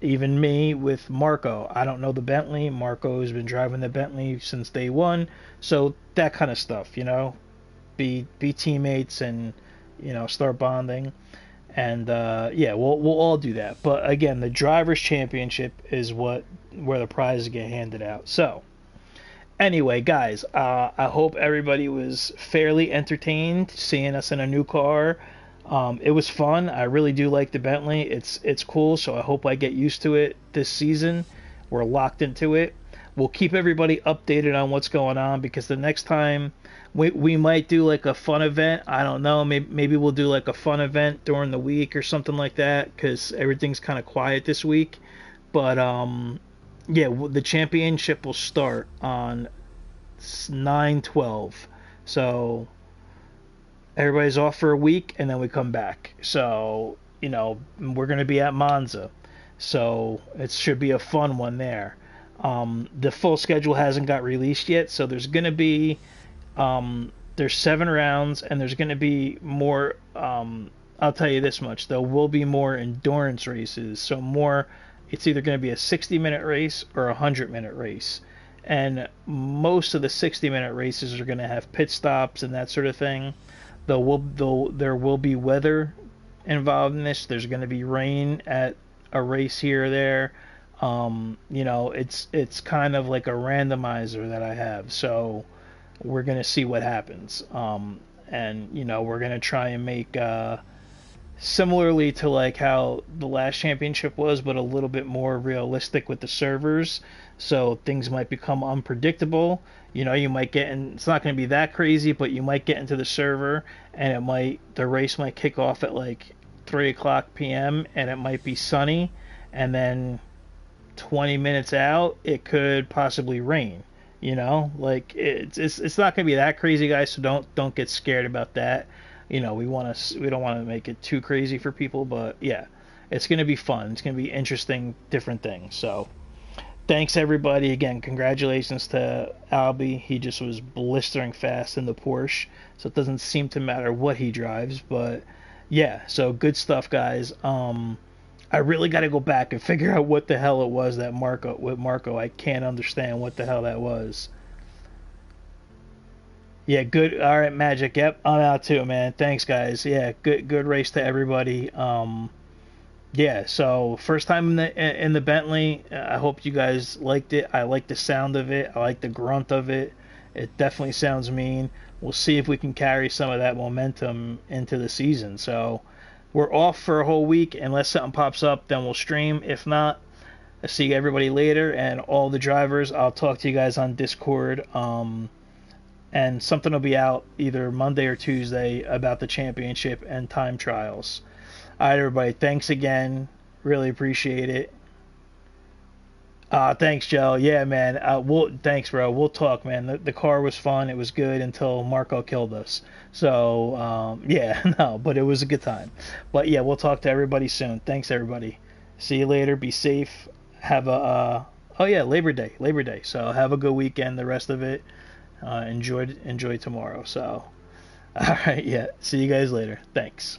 even me with Marco. I don't know the Bentley. Marco has been driving the Bentley since day one, so that kind of stuff. Be teammates and start bonding, and yeah, we'll all do that. But again, the drivers championship is where the prizes get handed out. So anyway, guys, I hope everybody was fairly entertained seeing us in a new car. It was fun. I really do like the Bentley. It's cool, so I hope I get used to it this season. We're locked into it. We'll keep everybody updated on what's going on, because the next time we might do like a fun event. I don't know. Maybe we'll do like a fun event during the week or something like that, because everything's kind of quiet this week. But yeah, the championship will start on 9/12. So everybody's off for a week, and then we come back. So, we're going to be at Monza. So it should be a fun one there. The full schedule hasn't got released yet, so there's going to be there's 7 rounds, and there's going to be more. I'll tell you this much: there will be more endurance races. So more, it's either going to be a 60-minute race or a 100-minute race, and most of the 60-minute races are going to have pit stops and that sort of thing. There will be weather involved in this. There's going to be rain at a race here or there. It's kind of like a randomizer that I have, so we're gonna see what happens. And we're gonna try and make similarly to like how the last championship was, but a little bit more realistic with the servers. So things might become unpredictable. You might get in. It's not gonna be that crazy, but you might get into the server, and the race might kick off at like 3:00 p.m. and it might be sunny, and then 20 minutes out it could possibly rain. Like it's not gonna be that crazy, guys, so don't get scared about that. We don't want to make it too crazy for people, but yeah, it's gonna be fun. It's gonna be interesting, different things. So thanks everybody again. Congratulations to Albie. He just was blistering fast in the Porsche, so it doesn't seem to matter what he drives. But yeah, so good stuff, guys. I really got to go back and figure out what the hell it was that Marco. I can't understand what the hell that was. Yeah, good. All right, Magic. Yep, I'm out too, man. Thanks, guys. Yeah, good race to everybody. Yeah, so first time in the Bentley. I hope you guys liked it. I like the sound of it. I like the grunt of it. It definitely sounds mean. We'll see if we can carry some of that momentum into the season. So we're off for a whole week. Unless something pops up, then we'll stream. If not, I'll see everybody later. And all the drivers, I'll talk to you guys on Discord. And something will be out either Monday or Tuesday about the championship and time trials. All right, everybody. Thanks again. Really appreciate it. Thanks, Joe. Yeah, man. Thanks, bro. We'll talk, man. The car was fun. It was good until Marco killed us. So, yeah, no, but it was a good time. But yeah, we'll talk to everybody soon. Thanks, everybody. See you later. Be safe. Have a, oh yeah, Labor Day. So have a good weekend. The rest of it, enjoy tomorrow. So, all right, yeah. See you guys later. Thanks.